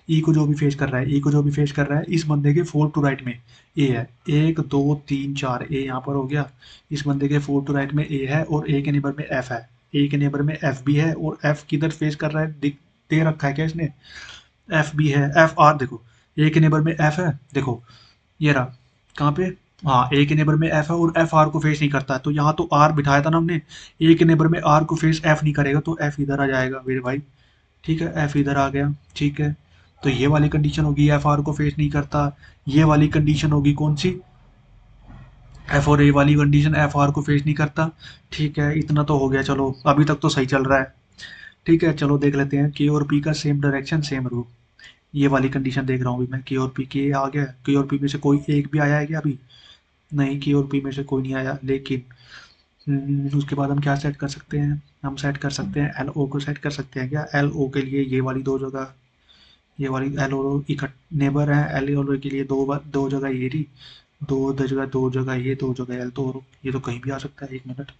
ई को जो भी फेस कर रहा है, ई को जो भी फेस कर रहा है, इस बंदे के फोर टू राइट में ए है, एक दो तीन चार, ए यहाँ पर हो गया, इस बंदे के फोर टू राइट में ए है, और ए के नेबर में एफ है, ए के नेबर में एफ भी है, और एफ किधर फेस कर रहा है, दे रखा है क्या इसने, एफ भी है, एफ आर देखो, ए के नेबर में एफ है, देखो ये रहा, कहाँ पे, हाँ, ए के नेबर में एफ है, और एफ आर को फेस नहीं करता है, तो यहाँ तो आर बिठाया था ना हमने, ए के नेबर में आर को फेस एफ नहीं करेगा, तो एफ इधर आ जाएगा मेरे भाई, ठीक है, एफ इधर आ गया, ठीक है, तो ये वाली कंडीशन होगी, एफ आर को फेस नहीं करता, ये वाली कंडीशन होगी कौन सी, एफ और ए वाली कंडीशन, एफ आर को फेस नहीं करता, ठीक है, इतना तो हो गया, चलो अभी तक तो सही चल रहा है, ठीक है, चलो देख लेते हैं, के और पी का सेम डायरेक्शन सेम रूट, ये वाली कंडीशन देख रहा हूँ अभी मैं, के और पी, के आ गया, के और पी में से कोई एक भी आया है क्या अभी, नहीं, के और पी में से कोई नहीं आया, लेकिन उसके बाद हम क्या सेट कर सकते हैं, हम सेट कर सकते हैं एल ओ को सेट कर सकते हैं क्या, एल ओ के लिए ये वाली दो जगह, ये वाली एल ओ इकट नेबर है, एल ओ के लिए दो जगह ये रही, दो जगह ये, दो जगह एल, तो ये तो कहीं भी आ सकता है। एक मिनट,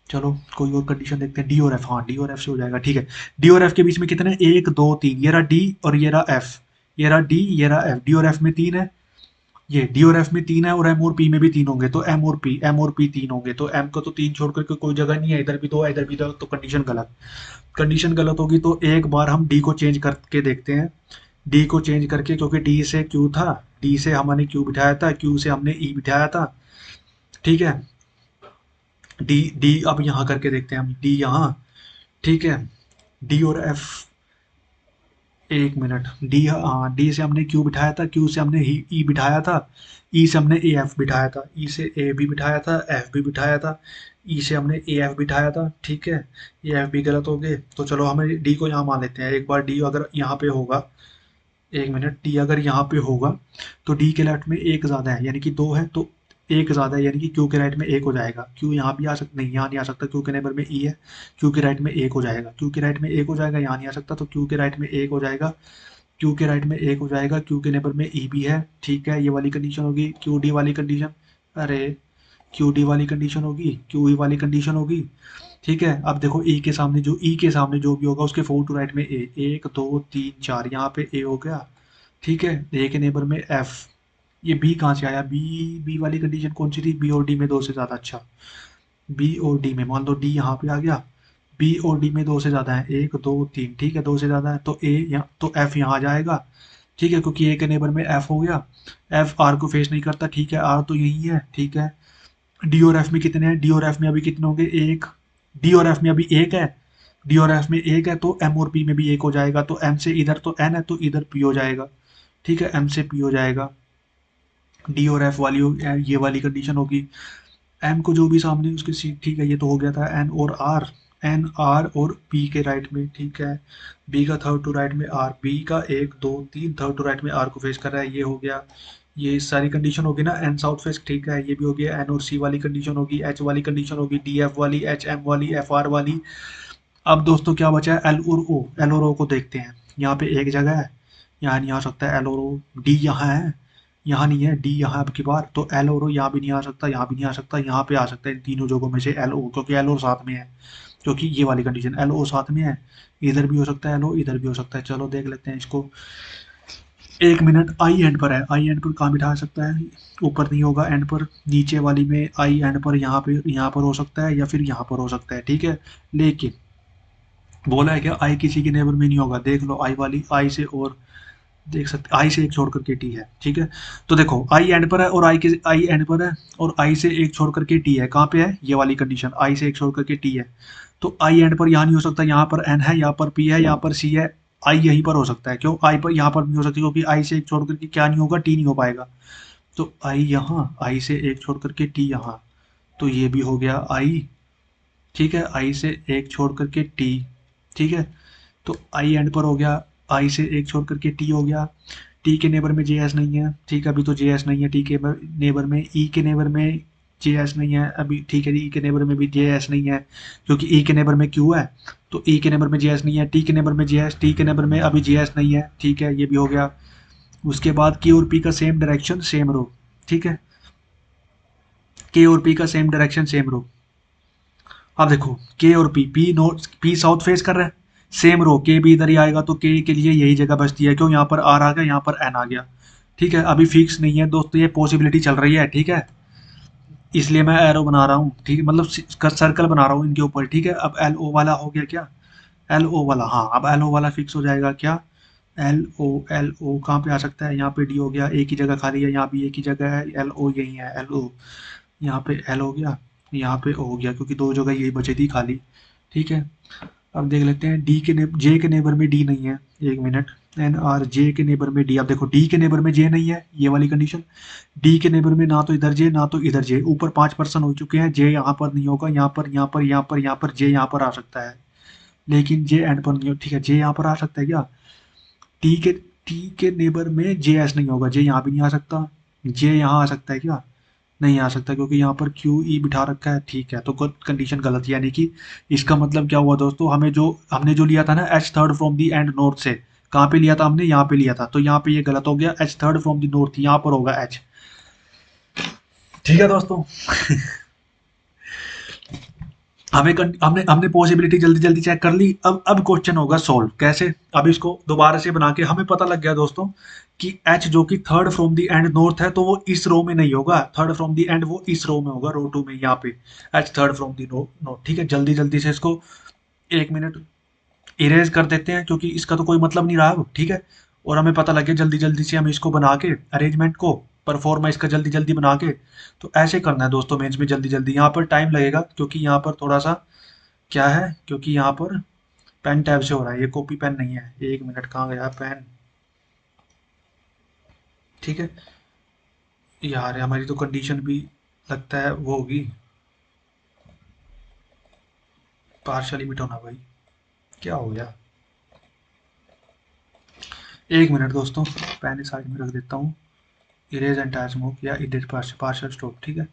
चलो कोई और कंडीशन देखते हैं। डी और एफ, हाँ डी और एफ से हो जाएगा, ठीक है। डी और एफ के बीच में कितने, एक दो तीन, ये रहा डी और ये रहा एफ, ये रहा डी ये रहा एफ, डी और एफ में तीन है, ये डी और एफ में तीन है, और एम और पी में भी तीन होंगे, तो एम और पी तीन होंगे, तो एम को तो तीन छोड़ करके कोई जगह नहीं है, इधर भी दो है इधर भी दो, तो कंडीशन गलत। कंडीशन गलत होगी तो एक बार हम डी को चेंज करके देखते हैं। डी को चेंज करके, क्योंकि डी से क्यू था, डी से हमने क्यू बिठाया था, क्यू से हमने ई बिठाया था, ठीक है। डी डी अब यहाँ करके देखते हैं हम, डी यहाँ, ठीक है। डी और एफ, एक मिनट, डी, हाँ डी से हमने क्यू बिठाया था, क्यू से हमने ई बिठाया था, ई से हमने ए एफ बिठाया था, ई से ए भी बिठाया था, एफ भी बिठाया था, ई से हमने ए एफ बिठाया था, ठीक है। ए एफ भी गलत हो गए, तो चलो हमें डी को यहाँ मान लेते हैं। एक बार डी अगर यहाँ पे होगा, एक मिनट, डी अगर यहाँ पे होगा तो डी के लेफ्ट में एक ज़्यादा है यानी कि दो है, तो एक ज़्यादा है यानी कि क्यू के राइट में एक हो जाएगा। क्यू यहाँ भी आ सकता, नहीं यहाँ नहीं आ सकता, क्यू के नेबर में ई है, क्यू के राइट में एक हो जाएगा, क्यू के राइट में एक हो जाएगा, यहाँ नहीं आ सकता, तो क्यू के राइट में एक हो जाएगा, क्यू के राइट में एक हो जाएगा, क्यू के नेबर में ई भी है, ठीक है। ये वाली कंडीशन होगी, क्यू डी वाली कंडीशन, अरे क्यू डी वाली कंडीशन होगी, क्यू ई वाली कंडीशन होगी, ठीक है। अब देखो ई के सामने जो भी होगा उसके फोर टू राइट में ए, एक दो तीन चार, यहाँ पे ए हो गया, ठीक है। ए के नेबर में एफ, ये बी कहाँ से आया, बी, बी वाली कंडीशन कौन सी थी, बी और डी में दो से ज़्यादा, अच्छा बी और डी में, मान लो डी यहाँ पे आ गया, बी और डी में दो से ज़्यादा है, एक दो तीन, ठीक है, दो से ज़्यादा है, तो ए यहाँ, तो एफ यहाँ आ जाएगा, ठीक है, क्योंकि ए के नेबर में एफ हो गया। एफ आर को फेस नहीं करता, ठीक है, आर तो यही है, ठीक है। डी और एफ में कितने हैं, डी और एफ में अभी कितने होंगे, एक, डी और एफ में अभी एक है, डी और एफ में एक है, तो एम और पी में भी एक हो जाएगा, तो एम से इधर तो एन है तो इधर पी हो जाएगा, ठीक है, एम से पी हो जाएगा। डी और एफ वाली ये वाली कंडीशन होगी। एम को जो भी सामने उसके सी, ठीक है, ये तो हो गया था। एन और आर, एन आर और पी के राइट में, ठीक है, बी का थर्ड टू राइट में आर, बी का एक दो तीन थर्ड टू राइट में आर को फेस कर रहा है, ये हो गया। ये सारी कंडीशन होगी ना, एन साउथ फेस, ठीक है, ये भी हो गया। एन और सी वाली कंडीशन होगी, एच वाली कंडीशन होगी, डी एफ वाली, एच एम वाली, एफ आर वाली। अब दोस्तों क्या बचा है, एल और ओ, एल और ओ को देखते हैं। यहाँ पे एक जगह है, यहाँ नहीं आ सकता है एल और ओ, डी यहाँ है, यहाँ नहीं है, डी यहाँ अब की बार, तो एल और ओ यहाँ भी नहीं आ सकता, यहाँ भी नहीं आ सकता, यहाँ पे आ सकता है इन तीनों जगहों में से एल ओ, क्योंकि एल ओ साथ में है, क्योंकि ये वाली कंडीशन एल ओ साथ में है। इधर भी हो सकता है एल ओ, इधर भी हो सकता है, चलो देख लेते हैं इसको। एक मिनट, आई एंड पर है, आई एंड पर कहाँ बिठा सकता है, ऊपर नहीं होगा, एंड पर, नीचे वाली में आई एंड पर, यहाँ पर हो सकता है या फिर यहाँ पर हो सकता है, ठीक है। लेकिन बोला है क्या, आई किसी के नेबर में नहीं होगा, देख लो आई वाली, आई से और देख सकते, आई से एक छोड़ करके टी है, ठीक है। तो देखो आई एंड पर है और आई एंड पर है, और आई से एक छोड़ करके टी है, कहाँ पे है, ये वाली कंडीशन, आई से एक छोड़ करके टी है, तो आई एंड पर यहाँ नहीं हो सकता, यहाँ पर एन है, यहाँ पर पी है, यहाँ पर सी है, आई यहीं पर हो सकता है, क्यों, आई पर यहाँ पर नहीं हो सकती, क्योंकि आई से एक छोड़ करके क्या नहीं होगा, टी नहीं हो पाएगा, तो आई यहाँ, आई से एक छोड़ करके टी यहाँ, तो ये भी हो गया आई, ठीक है, आई से एक छोड़ करके टी, ठीक है, तो आई एंड पर हो गया, आई से एक छोड़ करके टी हो गया। टी के नेबर में जे एस नहीं है, ठीक है, अभी तो जे एस नहीं है, टी के नेबर में, ई के नेबर में जे एस नहीं है अभी, ठीक है, ई के नेबर में भी जे एस नहीं है, क्योंकि ई के नेबर में क्यू है, तो ई के नेबर में जे एस नहीं है, टी के नेबर में जे एस, टी के नेबर में अभी जे एस नहीं है, ठीक है, ये भी हो गया। उसके बाद के और पी का सेम डायरेक्शन सेम रो, ठीक है, के और पी का सेम डायरेक्शन सेम रो। अब देखो के और P, P north, P south face कर रहा है, सेम रो, के भी इधर ही आएगा, तो के के लिए यही जगह बचती है, क्यों, यहाँ पर आर आ गया, यहाँ पर एन आ गया, ठीक है। अभी फिक्स नहीं है दोस्तों, ये पॉसिबिलिटी चल रही है, ठीक है, इसलिए मैं एरो बना रहा हूँ, ठीक है, मतलब सर्कल बना रहा हूँ इनके ऊपर, ठीक है। अब एल ओ वाला हो गया क्या, एल ओ वाला, हाँ अब एल ओ वाला फिक्स हो जाएगा क्या, एल ओ कहाँ पे आ सकता है, यहाँ पे डी हो गया, एक ही जगह खाली है, यहाँ भी एक ही जगह है, एल ओ यही है, एल ओ, यहाँ पे एल हो गया, यहाँ पे ओ हो गया, क्योंकि दो जगह यही बची थी खाली, ठीक है। अब देख लेते हैं डी के जे के नेबर में डी नहीं है, एक मिनट, एन आर जे के नेबर में डी, अब देखो डी के नेबर में जे नहीं है, ये वाली कंडीशन, डी के नेबर में ना तो इधर जे ना तो इधर जे, ऊपर 5% हो चुके हैं, जे यहाँ पर नहीं होगा, यहाँ पर यहाँ पर यहाँ पर यहाँ पर जे यहाँ पर आ सकता है, लेकिन जे एंड पर नहीं हो, ठीक है, जे यहाँ पर आ सकता है क्या, टी के टी के नेबर में जे एस नहीं होगा, जे यहाँ भी नहीं आ सकता, जे यहाँ आ सकता है क्या, नहीं आ सकता, क्योंकि यहाँ पर क्यू ई बिठा रखा है, ठीक है, तो कंडीशन गलत, यानी कि इसका मतलब क्या हुआ दोस्तों, हमने जो लिया था ना, H third from the and north से, कहाँ पे लिया था हमने, यहाँ पे लिया था, तो यहाँ पे ये गलत हो गया, H third from the north, यहाँ पर होगा एच, ठीक है दोस्तों। हमने हमने पॉसिबिलिटी जल्दी जल्दी चेक कर ली। अब क्वेश्चन होगा सोल्व कैसे। अब इसको दोबारा से बना के हमें पता लग गया दोस्तों कि एच जो कि third from the and north है, तो वो इस रो में नहीं होगा। थर्ड फ्रॉम दी एंड वो इस रो में होगा, रो 2 में, यहाँ पे H third from the row north. ठीक है, जल्दी जल्दी से इसको 1 मिनट इरेज कर देते हैं, क्योंकि इसका तो कोई मतलब नहीं रहा अब। ठीक है, और हमें पता लग गया जल्दी जल्दी से हम इसको बना के अरेंजमेंट को परफॉर्मा इसका जल्दी जल्दी बना के। तो ऐसे करना है दोस्तों मेंस में जल्दी जल्दी। यहाँ पर टाइम लगेगा क्योंकि यहाँ पर थोड़ा सा क्या है, क्योंकि यहाँ पर पेन टैब से हो रहा है, ये कॉपी पेन नहीं है। 1 मिनट, कहाँ गया पेन। ठीक है यार, हमारी तो कंडीशन भी लगता है वो होगी पार्शल लिमिट होना भाई। क्या हो गया, 1 मिनट दोस्तों, पेन साइड में रख देता हूँ। इरेज एंटायर स्मोक या इरेज पार्शल स्टॉप। ठीक है,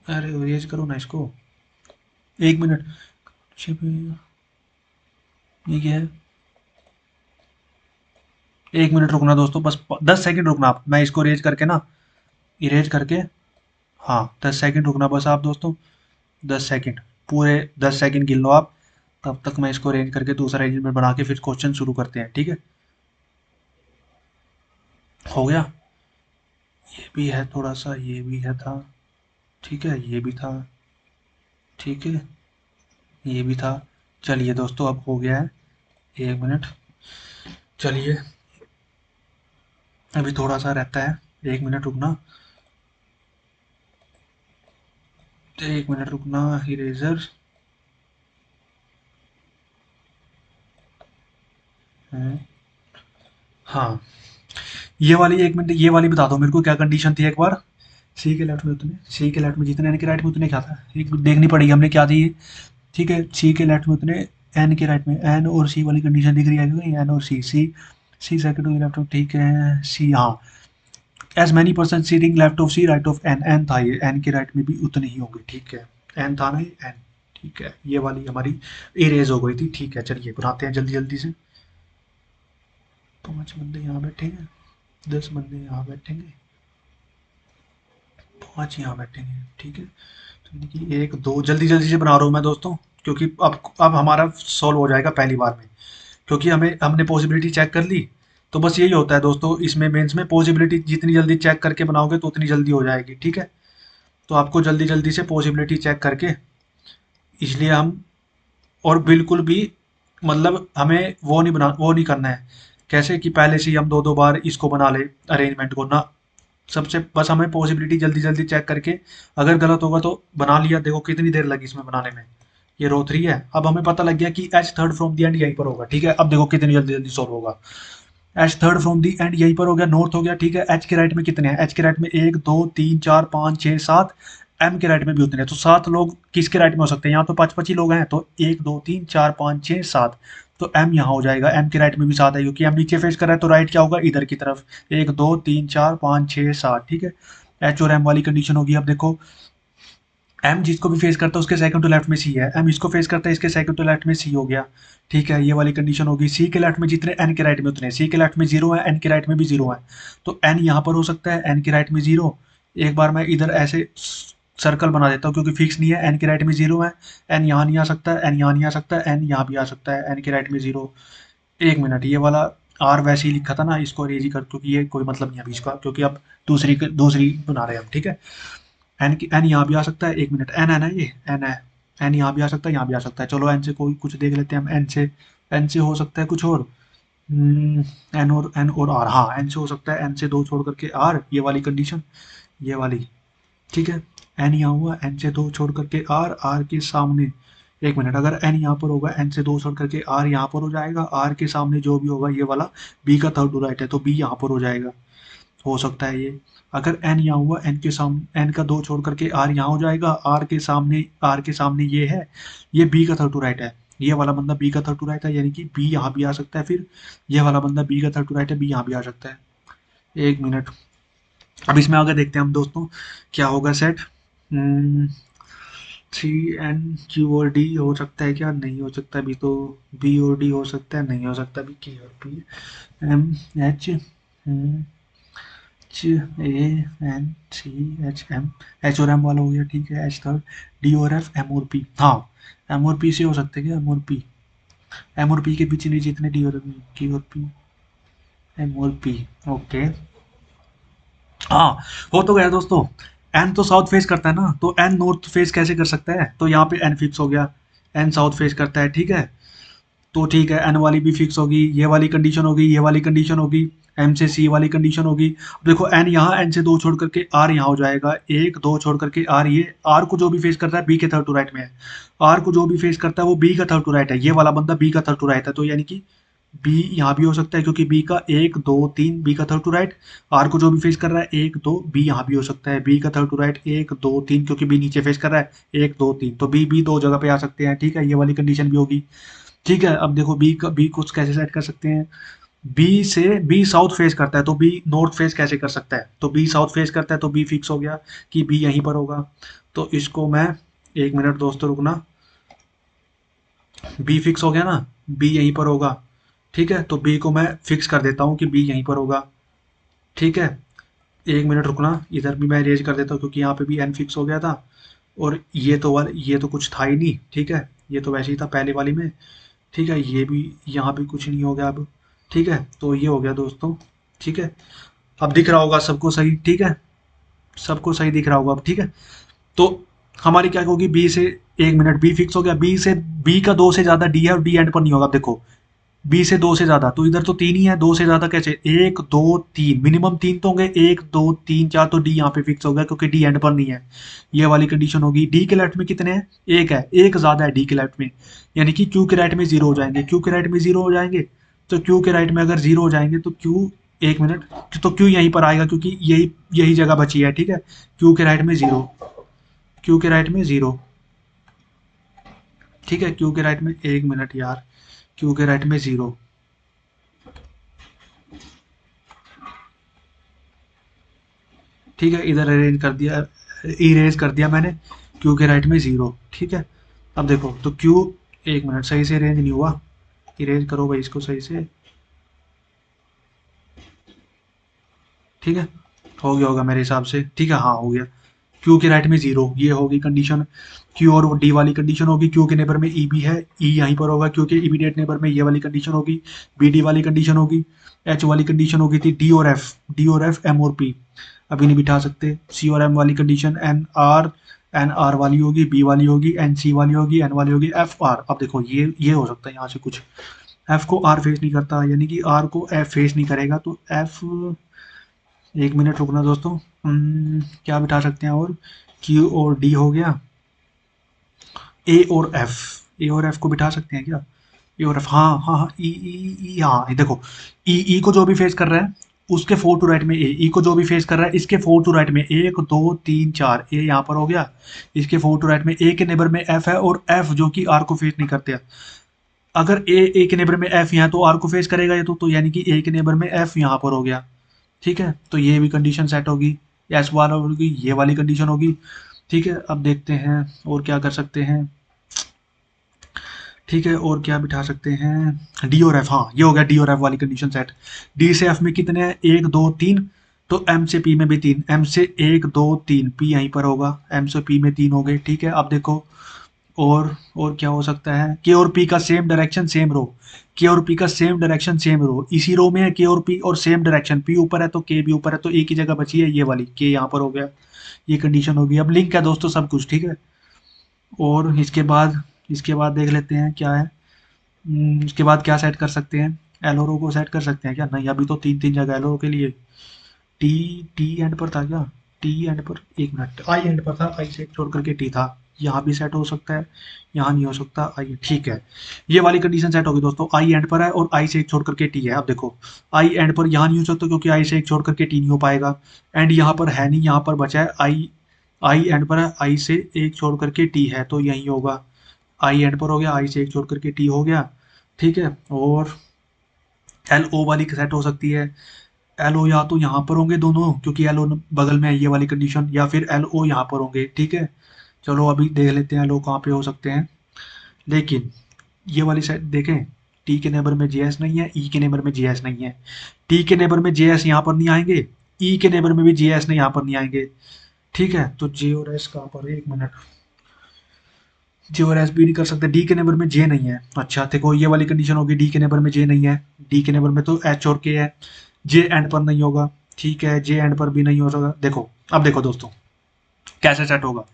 अरे इरेज करो ना इसको। 1 मिनट, ये क्या है। 1 मिनट रुकना दोस्तों, बस 10 सेकंड रुकना आप। मैं इसको इरेज करके ना, इरेज करके, हाँ 10 सेकंड रुकना बस आप दोस्तों। 10 सेकंड, पूरे 10 सेकंड गिन लो आप। तब तक मैं इसको अरेंज करके दूसरा अरेंजमेंट बना के फिर क्वेश्चन शुरू करते हैं। ठीक है, हो गया। ये भी है थोड़ा सा, ये भी है था। ठीक है, ये भी था। ठीक है, ये भी था। चलिए दोस्तों, अब हो गया है। 1 मिनट, चलिए अभी थोड़ा सा रहता है। 1 मिनट रुकना, 1 मिनट रुकना। इरेजर है, हाँ। ये वाली 1 मिनट, ये वाली बता दो मेरे को क्या कंडीशन थी एक बार। सी के लेफ्ट में उतने, सी के लेफ्ट में जितने, एन के राइट में उतने क्या था, एक देखनी पड़ेगी हमने क्या थी ये। ठीक है, सी के लेफ्ट में उतने, एन के राइट में। एन और सी वाली कंडीशन दिख रही है क्योंकि एन और C, C C second to left of. ठीक है, सी, हाँ। As many person sitting left of C right of N, N था ये, एन के राइट में भी उतने ही होंगे। ठीक है, एन था ना, एन। ठीक है, ये वाली हमारी इरेज हो गई थी। ठीक है, चलिए बनाते हैं जल्दी जल्दी से। 5 बंदे यहाँ बैठेंगे, 10 बंदे यहाँ बैठेंगे, 5 यहाँ बैठेंगे। ठीक है, तो यानी कि 1 2 जल्दी जल्दी से बना रहा हूँ मैं दोस्तों, क्योंकि अब हमारा सॉल्व हो जाएगा पहली बार में। क्योंकि हमें हमने पॉसिबिलिटी चेक कर ली। तो बस यही होता है दोस्तों इसमें मेंस में, पॉसिबिलिटी जितनी जल्दी चेक करके बनाओगे तो उतनी जल्दी हो जाएगी। ठीक है, तो आपको जल्दी जल्दी से पॉसिबिलिटी चेक करके, इसलिए हम, और बिल्कुल भी मतलब हमें वो नहीं करना है कैसे कि पहले से ही हम 2 2 बार इसको बना ले अरेंजमेंट को ना। सबसे बस हमें पॉसिबिलिटी जल्दी जल्दी चेक करके, अगर गलत होगा तो बना लिया। देखो कितनी देर लगी इसमें बनाने में। ये रो 3 है। अब हमें पता लग गया कि H third from the and यहीं पर होगा। ठीक है, अब देखो कितनी जल्दी जल्दी सॉल्व होगा। H third from the and यहीं पर हो गया, नॉर्थ हो गया। ठीक है, एच के राइट में कितने हैं, एच के राइट में 1 2 3 4 5 6 7। एम के राइट में भी उतने हैं, तो 7 लोग किसके राइट में हो सकते हैं, यहाँ तो 5 5 ही लोग हैं, तो 1 2 3 4 5 6 7। तो एम यहाँ हो जाएगा, एम के राइट में भी 7 है क्योंकि एम नीचे फेस कर रहा है, तो राइट क्या होगा, इधर की तरफ। 1 2 3 4 5 6 7। ठीक है, एच और एम वाली कंडीशन होगी। अब देखो, एम जिसको भी फेस करता है उसके सेकंड टू लेफ्ट में सी है, एम इसको फेस करता है इसके सेकंड टू लेफ्ट में सी हो गया। ठीक है, ये वाली कंडीशन होगी। सी के लेफ्ट में जितने, एन के राइट में उतने, सी के लेफ्ट में 0 है, एन के राइट में भी 0 है। तो एन यहाँ पर हो सकता है, एन के राइट में 0। एक बार मैं इधर ऐसे सर्कल बना देता हूँ क्योंकि फिक्स नहीं है, एन के राइट में 0 है। एन यहाँ नहीं आ सकता है, एन यहाँ नहीं आ सकता है, एन यहाँ भी आ सकता है, एन के राइट में 0। 1 मिनट, ये वाला आर वैसे ही लिखा था ना, इसको रेजी कर, क्योंकि ये कोई मतलब नहीं है अभी इसका, क्योंकि अब दूसरी दूसरी बना रहे हैं हम। ठीक है, एन की, एन यहाँ भी आ सकता है। 1 मिनट, एन है ना, ये एन है। एन यहाँ भी आ सकता है, यहाँ भी आ सकता है। चलो एन से कोई कुछ देख लेते हैं हम। एन से, एन से हो सकता है कुछ और। एन और आर, हाँ एन से हो सकता है, एन से 2 छोड़ करके आर, ये वाली कंडीशन, ये वाली। ठीक है, एन यहाँ हुआ, एन से 2 छोड़ करके आर, आर के सामने। 1 मिनट, अगर एन यहाँ पर होगा, एन से 2 छोड़ करके आर यहाँ पर हो जाएगा, आर के सामने जो भी होगा ये वाला बी का थर्ड टू राइट है, तो बी यहाँ पर हो जाएगा। हो सकता है ये। अगर एन यहाँ हुआ, एन के सामने, एन का 2 छोड़ करके आर यहाँ हो जाएगा, आर के सामने, आर के सामने ये है, ये बी का थर्ड टू राइट है। ये वाला बंदा बी का थर्ड टू राइट है, यानी कि बी यहाँ भी आ सकता है। फिर ये वाला बंदा बी का थर्ड टू राइट है, बी यहाँ भी आ सकता है। 1 मिनट, अब इसमें आगे देखते हैं हम दोस्तों क्या होगा सेट। 3 एन क्यू और डी हो सकता है क्या, नहीं हो सकता अभी तो। बी और डी हो सकता है, नहीं हो सकता अभी। के और P, M H, HANCHM, H और एम वाला हो गया, ठीक है। एच थर्ड, डी और एफ, एम और पी। हाँ, एम और पी से हो सकते हैं क्या, एम और पी, एम और पी के बीच नहीं जितने डी और की और पी, एम और पी। ओके, हाँ, हो तो गया दोस्तों। एन तो साउथ फेस करता है ना, तो एन नॉर्थ फेस कैसे कर सकता है, तो यहाँ पे एन फिक्स हो गया, एन साउथ फेस करता है, ठीक है। तो ठीक है, एन वाली भी फिक्स होगी, ये वाली कंडीशन होगी, ये वाली कंडीशन होगी, एम से सी वाली कंडीशन होगी। देखो एन यहाँ, एन से दो छोड़ करके आर यहाँ हो जाएगा, एक दो छोड़ करके आर, ये आर को जो भी फेस करता है बी के थर्ड टू राइट में है, आर को जो भी फेस करता है वो बी का थर्ड टू राइट है, ये वाला बंदा बी का थर्ड टू राइट है, तो यानी कि बी यहाँ भी हो सकता है क्योंकि बी का एक दो तीन, बी का थर्ड टू राइट। आर को जो भी फेस कर रहा है एक दो, बी यहाँ भी हो सकता है बी का थर्ड टू राइट एक दो तीन, क्योंकि बी नीचे फेस कर रहा है एक दो तीन, तो बी बी दो जगह पे आ सकते हैं, ठीक है, ये वाली कंडीशन भी होगी। ठीक है, अब देखो बी का, बी को कैसे सेट कर सकते हैं, बी से, बी साउथ फेस करता है तो बी नॉर्थ फेस कैसे कर सकता है, तो बी साउथ फेस करता है तो बी फिक्स हो गया कि बी यहीं पर होगा। तो इसको मैं, एक मिनट दोस्तों रुकना, बी फिक्स हो गया ना, बी यहीं पर होगा, ठीक है, तो बी को मैं फिक्स कर देता हूँ कि बी यहीं पर होगा, ठीक है। एक मिनट रुकना, इधर भी मैं अरेंज कर देता हूँ क्योंकि यहाँ पे भी एन फिक्स हो गया था, और ये तो कुछ था ही नहीं, ठीक है, ये तो वैसे ही था पहले वाली में, ठीक है, ये भी यहाँ भी कुछ नहीं हो गया अब, ठीक है, तो ये हो गया दोस्तों, ठीक है। अब दिख रहा होगा सबको सही, ठीक है, सबको सही दिख रहा होगा अब, ठीक है। तो हमारी क्या होगी, बी से, एक मिनट, बी फिक्स हो गया, बी से, बी का दो से ज्यादा डी है और डी एंड पर नहीं होगा, अब देखो बी से दो से ज्यादा, तो इधर तो तीन ही है, दो से ज्यादा कैसे, एक दो तीन, मिनिमम तीन तो होंगे, एक दो तीन चार, तो डी यहाँ पे फिक्स हो गया क्योंकि डी एंड पर नहीं है, ये वाली कंडीशन होगी। डी के लेफ्ट में कितने हैं, एक है, एक ज्यादा है डी के लेफ्ट में, यानी कि क्यू के राइट में जीरो हो जाएंगे, क्यू के राइट में जीरो हो जाएंगे, तो क्यू के राइट में अगर जीरो हो जाएंगे तो क्यू, एक मिनट, तो क्यू यहीं पर आएगा क्योंकि यही यही जगह बची है, ठीक है, क्यू के राइट में जीरो, क्यू के राइट में जीरो, ठीक है, क्यू के राइट में, एक मिनट यार, क्यू के राइट में जीरो, ठीक है, इधर अरेंज कर दिया, इरेज कर दिया मैंने, क्यू के राइट में जीरो, ठीक है। अब देखो तो क्यू, एक मिनट, सही से अरेंज नहीं हुआ, इरेज करो भाई इसको सही से, ठीक है, हो गया होगा मेरे हिसाब से, ठीक है, हाँ हो गया। क्यू के राइट में जीरो, ये होगी कंडीशन, क्यू और डी वाली कंडीशन होगी, क्यू के नेबर में ई बी है, ई यहीं पर होगा, क्यू के इमीडिएट नेबर में ये वाली कंडीशन होगी, बी डी वाली कंडीशन होगी, एच वाली कंडीशन होगी थी, डी और एफ, डी और एफ, एम और पी अभी नहीं बिठा सकते, सी और एम वाली कंडीशन, एन आर वाली होगी, बी वाली होगी, एन सी वाली होगी, एन वाली होगी, एफ आर। अब देखो ये हो सकता है यहाँ से कुछ, एफ को आर फेस नहीं करता, यानी कि आर को एफ फेस नहीं करेगा, तो एफ, एक मिनट रुकना दोस्तों, क्या बिठा सकते हैं, और क्यू और डी हो गया, ए और एफ, ए और एफ को बिठा सकते हैं क्या, ए और एफ, हाँ हाँ हाँ, ई ई ई, हाँ ये देखो, ई ई को जो भी फेस कर रहा है उसके फोर टू राइट में ए, ई को जो भी फेस कर रहा है इसके फोर टू राइट में, एक दो तीन चार, ए यहाँ पर हो गया, इसके फोर टू राइट में, ए के नेबर में एफ है, और एफ जो कि आर को फेस नहीं करते हैं, अगर ए के नेबर में एफ यहाँ तो आर को फेस करेगा ये तो यानी कि ए के नेबर में एफ यहाँ पर हो गया, ठीक है, तो ये भी कंडीशन सेट होगी, एस वाला होगी, ये वाली कंडीशन होगी, ठीक है। अब देखते हैं और क्या कर सकते हैं, ठीक है, और क्या बिठा सकते हैं, डी और एफ, हाँ ये हो गया डी और एफ वाली कंडीशन सेट। डी से एफ में कितने हैं, एक दो तीन, तो एम से पी में भी तीन, एम से एक दो तीन, पी यहीं पर होगा, एम से पी में तीन हो गए, ठीक है। अब देखो और क्या हो सकता है, के और पी का सेम डायरेक्शन सेम रो, के और पी का सेम डायरेक्शन सेम रो, इसी रो में है के और पी, और सेम डायरेक्शन, पी ऊपर है तो के भी ऊपर है, तो एक ही जगह बची है ये वाली, के यहाँ पर हो गया, ये कंडीशन होगी। अब लिंक है दोस्तों सब कुछ, ठीक है। और इसके बाद देख लेते हैं क्या है, इसके बाद क्या सेट कर सकते हैं, एलोरो को सेट कर सकते हैं क्या, नहीं अभी तो तीन तीन जगह एलोरो के लिए, टी टी एंड पर था क्या, टी एंड पर, एक मिनट, आई एंड पर था, आई से एक छोड़ करके टी था, यहाँ भी सेट हो सकता है, यहाँ नहीं हो सकता, आई, ठीक है, ये वाली कंडीशन सेट होगी दोस्तों, आई एंड पर है और आई से एक छोड़ करके टी है। अब देखो आई एंड पर यहाँ नहीं हो सकता क्योंकि आई से एक छोड़ करके टी नहीं हो पाएगा, एंड यहाँ पर है नहीं, यहाँ पर बचा है आई, आई एंड पर है, आई से एक छोड़ करके टी है तो यही होगा, आई एंड पर हो गया, आई से एक छोड़ करके टी हो गया, ठीक है। और एल ओ वाली सेट हो सकती है, एल ओ या तो यहाँ पर होंगे दोनों क्योंकि एल ओ बगल में है ये वाली कंडीशन, या फिर एल ओ यहाँ पर होंगे, ठीक है। चलो अभी देख लेते हैं एल ओ कहाँ पे हो सकते हैं, लेकिन ये वाली सेट देखें, टी के नेबर में जे एस नहीं है, ई के नेबर में जे एस नहीं है, टी के नेबर में जे एस यहाँ पर नहीं आएंगे, ई के नेबर में भी जे एस नहीं यहाँ पर नहीं आएंगे, ठीक है। तो जे और एस कहाँ पर है, एक मिनट, जे और एस भी नहीं कर सकते, डी के नेबर में जे नहीं है। अच्छा देखो ये वाली कंडीशन होगी, डी के नेबर में जे नहीं है, डी के नेबर में तो एच और के है, जे एंड पर नहीं होगा, ठीक है, जे एंड पर भी नहीं हो सकता। देखो अब देखो दोस्तों कैसे सेट होगा,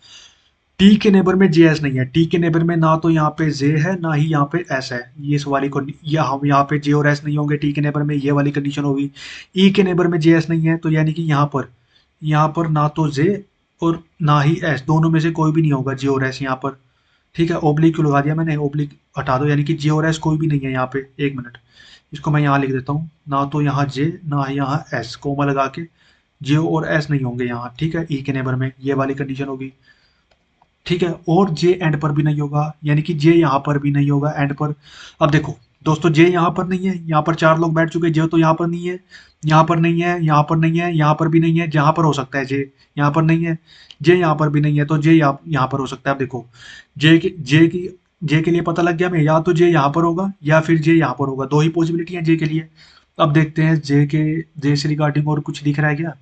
टी के नेबर में जे एस नहीं है, टी के नेबर में ना तो यहाँ पे जे है ना ही यहाँ पे एस है, ये इस वाली को यहाँ पे जे और एस नहीं होंगे टी के नेबर में, ये वाली कंडीशन होगी। ई के नेबर में जे एस नहीं है, तो यानी कि यहाँ पर ना तो जे और ना ही एस, दोनों में से कोई भी नहीं होगा जे और एस यहाँ पर, ठीक है। ओब्लिक क्यों लगा दिया मैंने, ओब्लिक हटा दो, यानी कि जे और एस कोई भी नहीं है यहाँ पे। एक मिनट, इसको मैं यहाँ लिख देता हूँ, ना तो यहाँ जे ना ही यहाँ एस, कोमा लगा के, जे और एस नहीं होंगे यहाँ, ठीक है। ई के नेबर में ये वाली कंडीशन होगी, ठीक है। और जे एंड पर भी नहीं होगा, यानी कि जे यहाँ पर भी नहीं होगा एंड पर। अब देखो दोस्तों जे यहाँ पर नहीं है, यहाँ पर चार लोग बैठ चुके, जे तो यहाँ पर नहीं है, यहाँ पर नहीं है, यहाँ पर नहीं है, यहाँ पर भी नहीं है, जहाँ पर हो सकता है जे, यहाँ पर नहीं है, जे यहाँ पर भी नहीं है, तो जे यहाँ पर हो सकता है। अब देखो जे के लिए पता लग गया हमें, या तो जे यहाँ पर होगा या फिर जे यहाँ पर होगा, दो ही पॉसिबिलिटी है जे के लिए। अब देखते हैं जे से रिगार्डिंग और कुछ दिख रहा है क्या।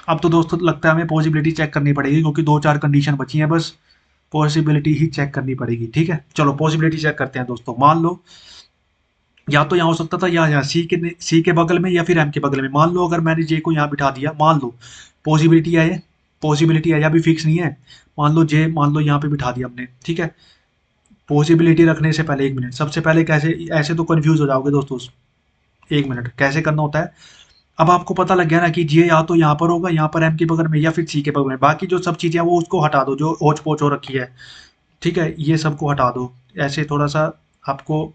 अब तो दोस्तों लगता है हमें पॉसिबिलिटी चेक करनी पड़ेगी, क्योंकि दो चार कंडीशन बची हैं, बस पॉसिबिलिटी ही चेक करनी पड़ेगी, ठीक है। चलो पॉसिबिलिटी चेक करते हैं दोस्तों। मान लो या तो यहाँ हो सकता था, या यहाँ सी के बगल में या फिर एम के बगल में। मान लो अगर मैंने जे को यहाँ बिठा दिया, मान लो पॉसिबिलिटी है, ये पॉसिबिलिटी है या भी फिक्स नहीं है। मान लो जे, मान लो यहाँ पे बिठा दिया हमने, ठीक है। पॉसिबिलिटी रखने से पहले एक मिनट, सबसे पहले कैसे, ऐसे तो कंफ्यूज हो जाओगे दोस्तों, एक मिनट कैसे करना होता है। अब आपको पता लग गया ना कि जे या तो यहाँ पर होगा, यहाँ पर एम के बगल में, या फिर सी के बगल में। बाकी जो सब चीजें हैं वो उसको हटा दो, जो ओच पोच हो रखी है, ठीक है, ये सबको हटा दो। ऐसे थोड़ा सा आपको,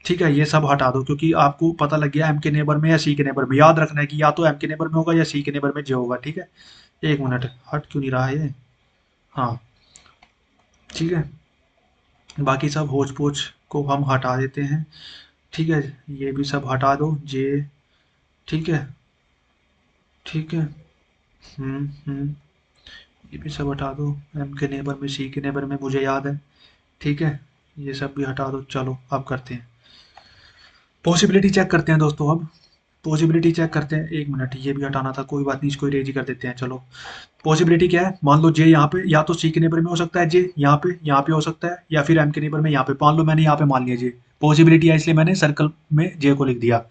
ठीक है, ये सब हटा दो, क्योंकि आपको पता लग गया एम के नेबर में या सी के नेबर में। याद रखना है कि या तो एम के नेबर में होगा या सी के नेबर में जे होगा, ठीक है। एक मिनट, हट क्यों नहीं रहा है ये, हाँ ठीक है। बाकी सब होच पोच को हम हटा देते हैं, ठीक है। ये भी सब हटा दो, जे, ठीक है, ठीक है। हम्म, ये भी सब हटा दो, एम के नेबर में सी के नेबर में मुझे याद है, ठीक है। ये सब भी हटा दो। चलो अब करते हैं पॉसिबिलिटी चेक करते हैं दोस्तों। अब पॉसिबिलिटी चेक करते हैं, एक मिनट, ये भी हटाना था, कोई बात नहीं, इसको इरेज ही कर देते हैं। चलो पॉसिबिलिटी क्या है, मान लो जे यहाँ पे, या तो सी के नेबर में हो सकता है जे, यहाँ पे हो सकता है, या फिर एम के नेबर में यहाँ पे। मान लो मैंने यहाँ पे मान लिया जे, पॉसिबिलिटी है इसलिए मैंने सर्कल में जे को लिख दिया,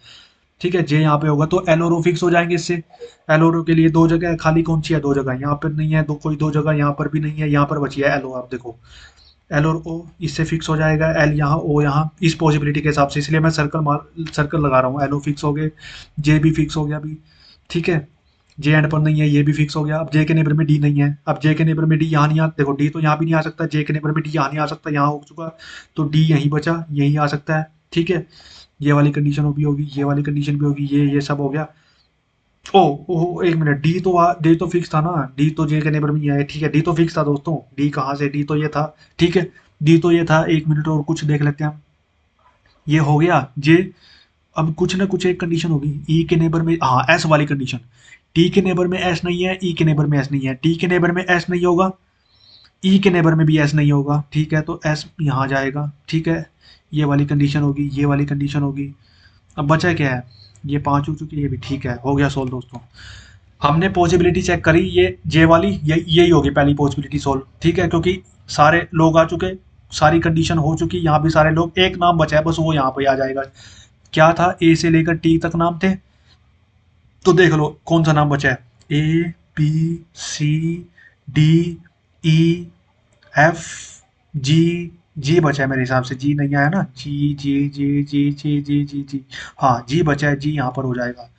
ठीक है। जे यहाँ पे होगा तो एल और ओ फिक्स हो जाएंगे इससे। एल और ओ के लिए दो जगह है खाली, कौन सी है, दो जगह, यहाँ पर नहीं है, दो कोई दो जगह यहाँ पर भी नहीं है, यहाँ पर बची है एल ओ। आप देखो एल और ओ इससे फिक्स हो जाएगा, एल यहाँ ओ यहाँ, इस पॉसिबिलिटी के हिसाब से, इसलिए मैं सर्कल लगा रहा हूँ। एल ओ फिक्स हो गए, जे भी फिक्स हो गया अभी, ठीक है। जे एंड पर नहीं है, ये भी फिक्स हो गया। अब जे के नेबर में डी नहीं है, अब जे के नेबर में डी यहाँ नहीं आ, देखो डी तो यहाँ भी नहीं आ सकता, जे के नेबर में डी यहाँ नहीं आ सकता, यहाँ हो चुका, तो डी यहीं बचा, यहीं आ सकता है, ठीक है। ये वाली कंडीशन भी होगी, ये वाली कंडीशन भी होगी, ये सब हो गया। ओ ओ एक मिनट, डी तो फिक्स था ना, डी तो जे के नेबर में ही है, ठीक है। डी तो फिक्स था दोस्तों, डी कहाँ से, डी तो ये था, ठीक है। डी तो ये था, एक मिनट और कुछ देख लेते हैं हम। ये हो गया जे। अब कुछ ना कुछ एक कंडीशन होगी ई के नेबर में, हाँ एस वाली कंडीशन। टी के नेबर में एस नहीं है, ई के नेबर में एस नहीं है, टी के नेबर में एस नहीं होगा, ई के नेबर में भी एस नहीं होगा, ठीक है। तो एस यहाँ जाएगा, ठीक है। ये वाली कंडीशन होगी, ये वाली कंडीशन होगी। अब बचा क्या है, ये पांच हो चुकी है, ये भी ठीक है, हो गया सोल्व दोस्तों। हमने पॉसिबिलिटी चेक करी, ये जे वाली यही होगी पहली पॉसिबिलिटी सोल्व, ठीक है, क्योंकि सारे लोग आ चुके, सारी कंडीशन हो चुकी, यहाँ भी सारे लोग, एक नाम बचा है बस, वो यहाँ पे आ जाएगा। क्या था, ए से लेकर टी तक नाम थे, तो देख लो कौन सा नाम बचा है, A B C D E F G, G बचा है मेरे हिसाब से, जी नहीं आया ना, जी जी जी जी जी जी जी जी, हाँ जी बचा है, जी यहाँ पर हो जाएगा।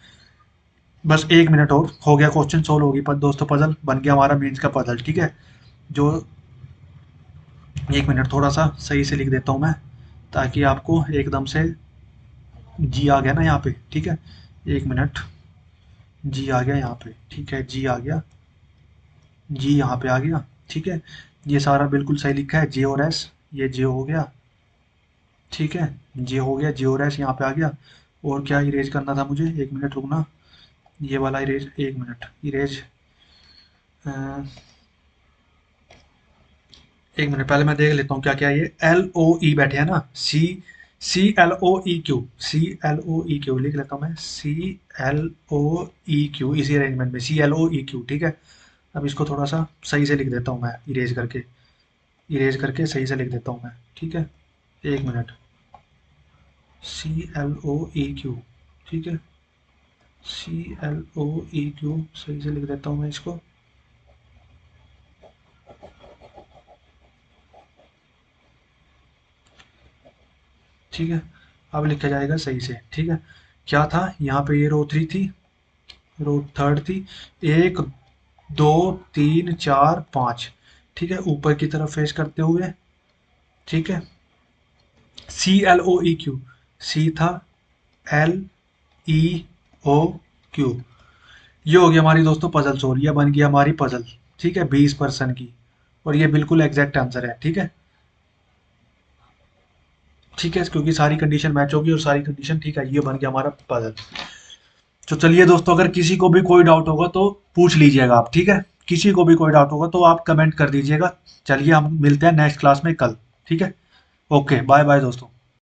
बस एक मिनट और हो गया, क्वेश्चन सोल्व होगी पर दोस्तों, पजल बन गया हमारा मेंस का पजल, ठीक है। जो, एक मिनट थोड़ा सा सही से लिख देता हूँ मैं, ताकि आपको एकदम से, जी आ गया ना यहाँ पे, ठीक है। एक मिनट, जी आ गया यहाँ पे, ठीक है, जी आ गया, जी यहाँ पे आ गया, ठीक है। ये सारा बिल्कुल सही लिखा है, जे और एस, ये जे हो गया, ठीक है, जे हो गया, जे और एस यहाँ पे आ गया। और क्या इरेज करना था मुझे, एक मिनट रुकना, ये वाला इरेज, एक मिनट इरेज, एक मिनट पहले मैं देख लेता हूँ क्या क्या है। ये एल ओ ई बैठे हैं ना, सी CLOEQ लिख लेता हूँ मैं, CLOEQ इसी अरेंजमेंट में CLOEQ, ठीक है। अब इसको थोड़ा सा सही से लिख देता हूँ मैं, इरेज करके सही से लिख देता हूँ मैं, ठीक है। एक मिनट, CLOEQ, ठीक है, CLOEQ सही से लिख देता हूँ मैं इसको। ठीक है, अब लिखा जाएगा सही से, ठीक है। क्या था यहाँ पे, ये रो 3 थी, रो 3 थी, 1 2 3 4 5, ठीक है, ऊपर की तरफ फेस करते हुए, ठीक है। CLOEQ, सी था, LEO Q, ये हो गया हमारी दोस्तों पजल सोल्व, ये बन गई हमारी पजल, ठीक है, 20% की, और ये बिल्कुल एग्जैक्ट आंसर है, ठीक है। ठीक है, क्योंकि सारी कंडीशन मैच होगी और सारी कंडीशन ठीक है, ये बन गया हमारा पजल। तो चलिए दोस्तों, अगर किसी को भी कोई डाउट होगा तो पूछ लीजिएगा आप, ठीक है। किसी को भी कोई डाउट होगा तो आप कमेंट कर दीजिएगा। चलिए हम मिलते हैं नेक्स्ट क्लास में कल, ठीक है। ओके, बाय बाय दोस्तों।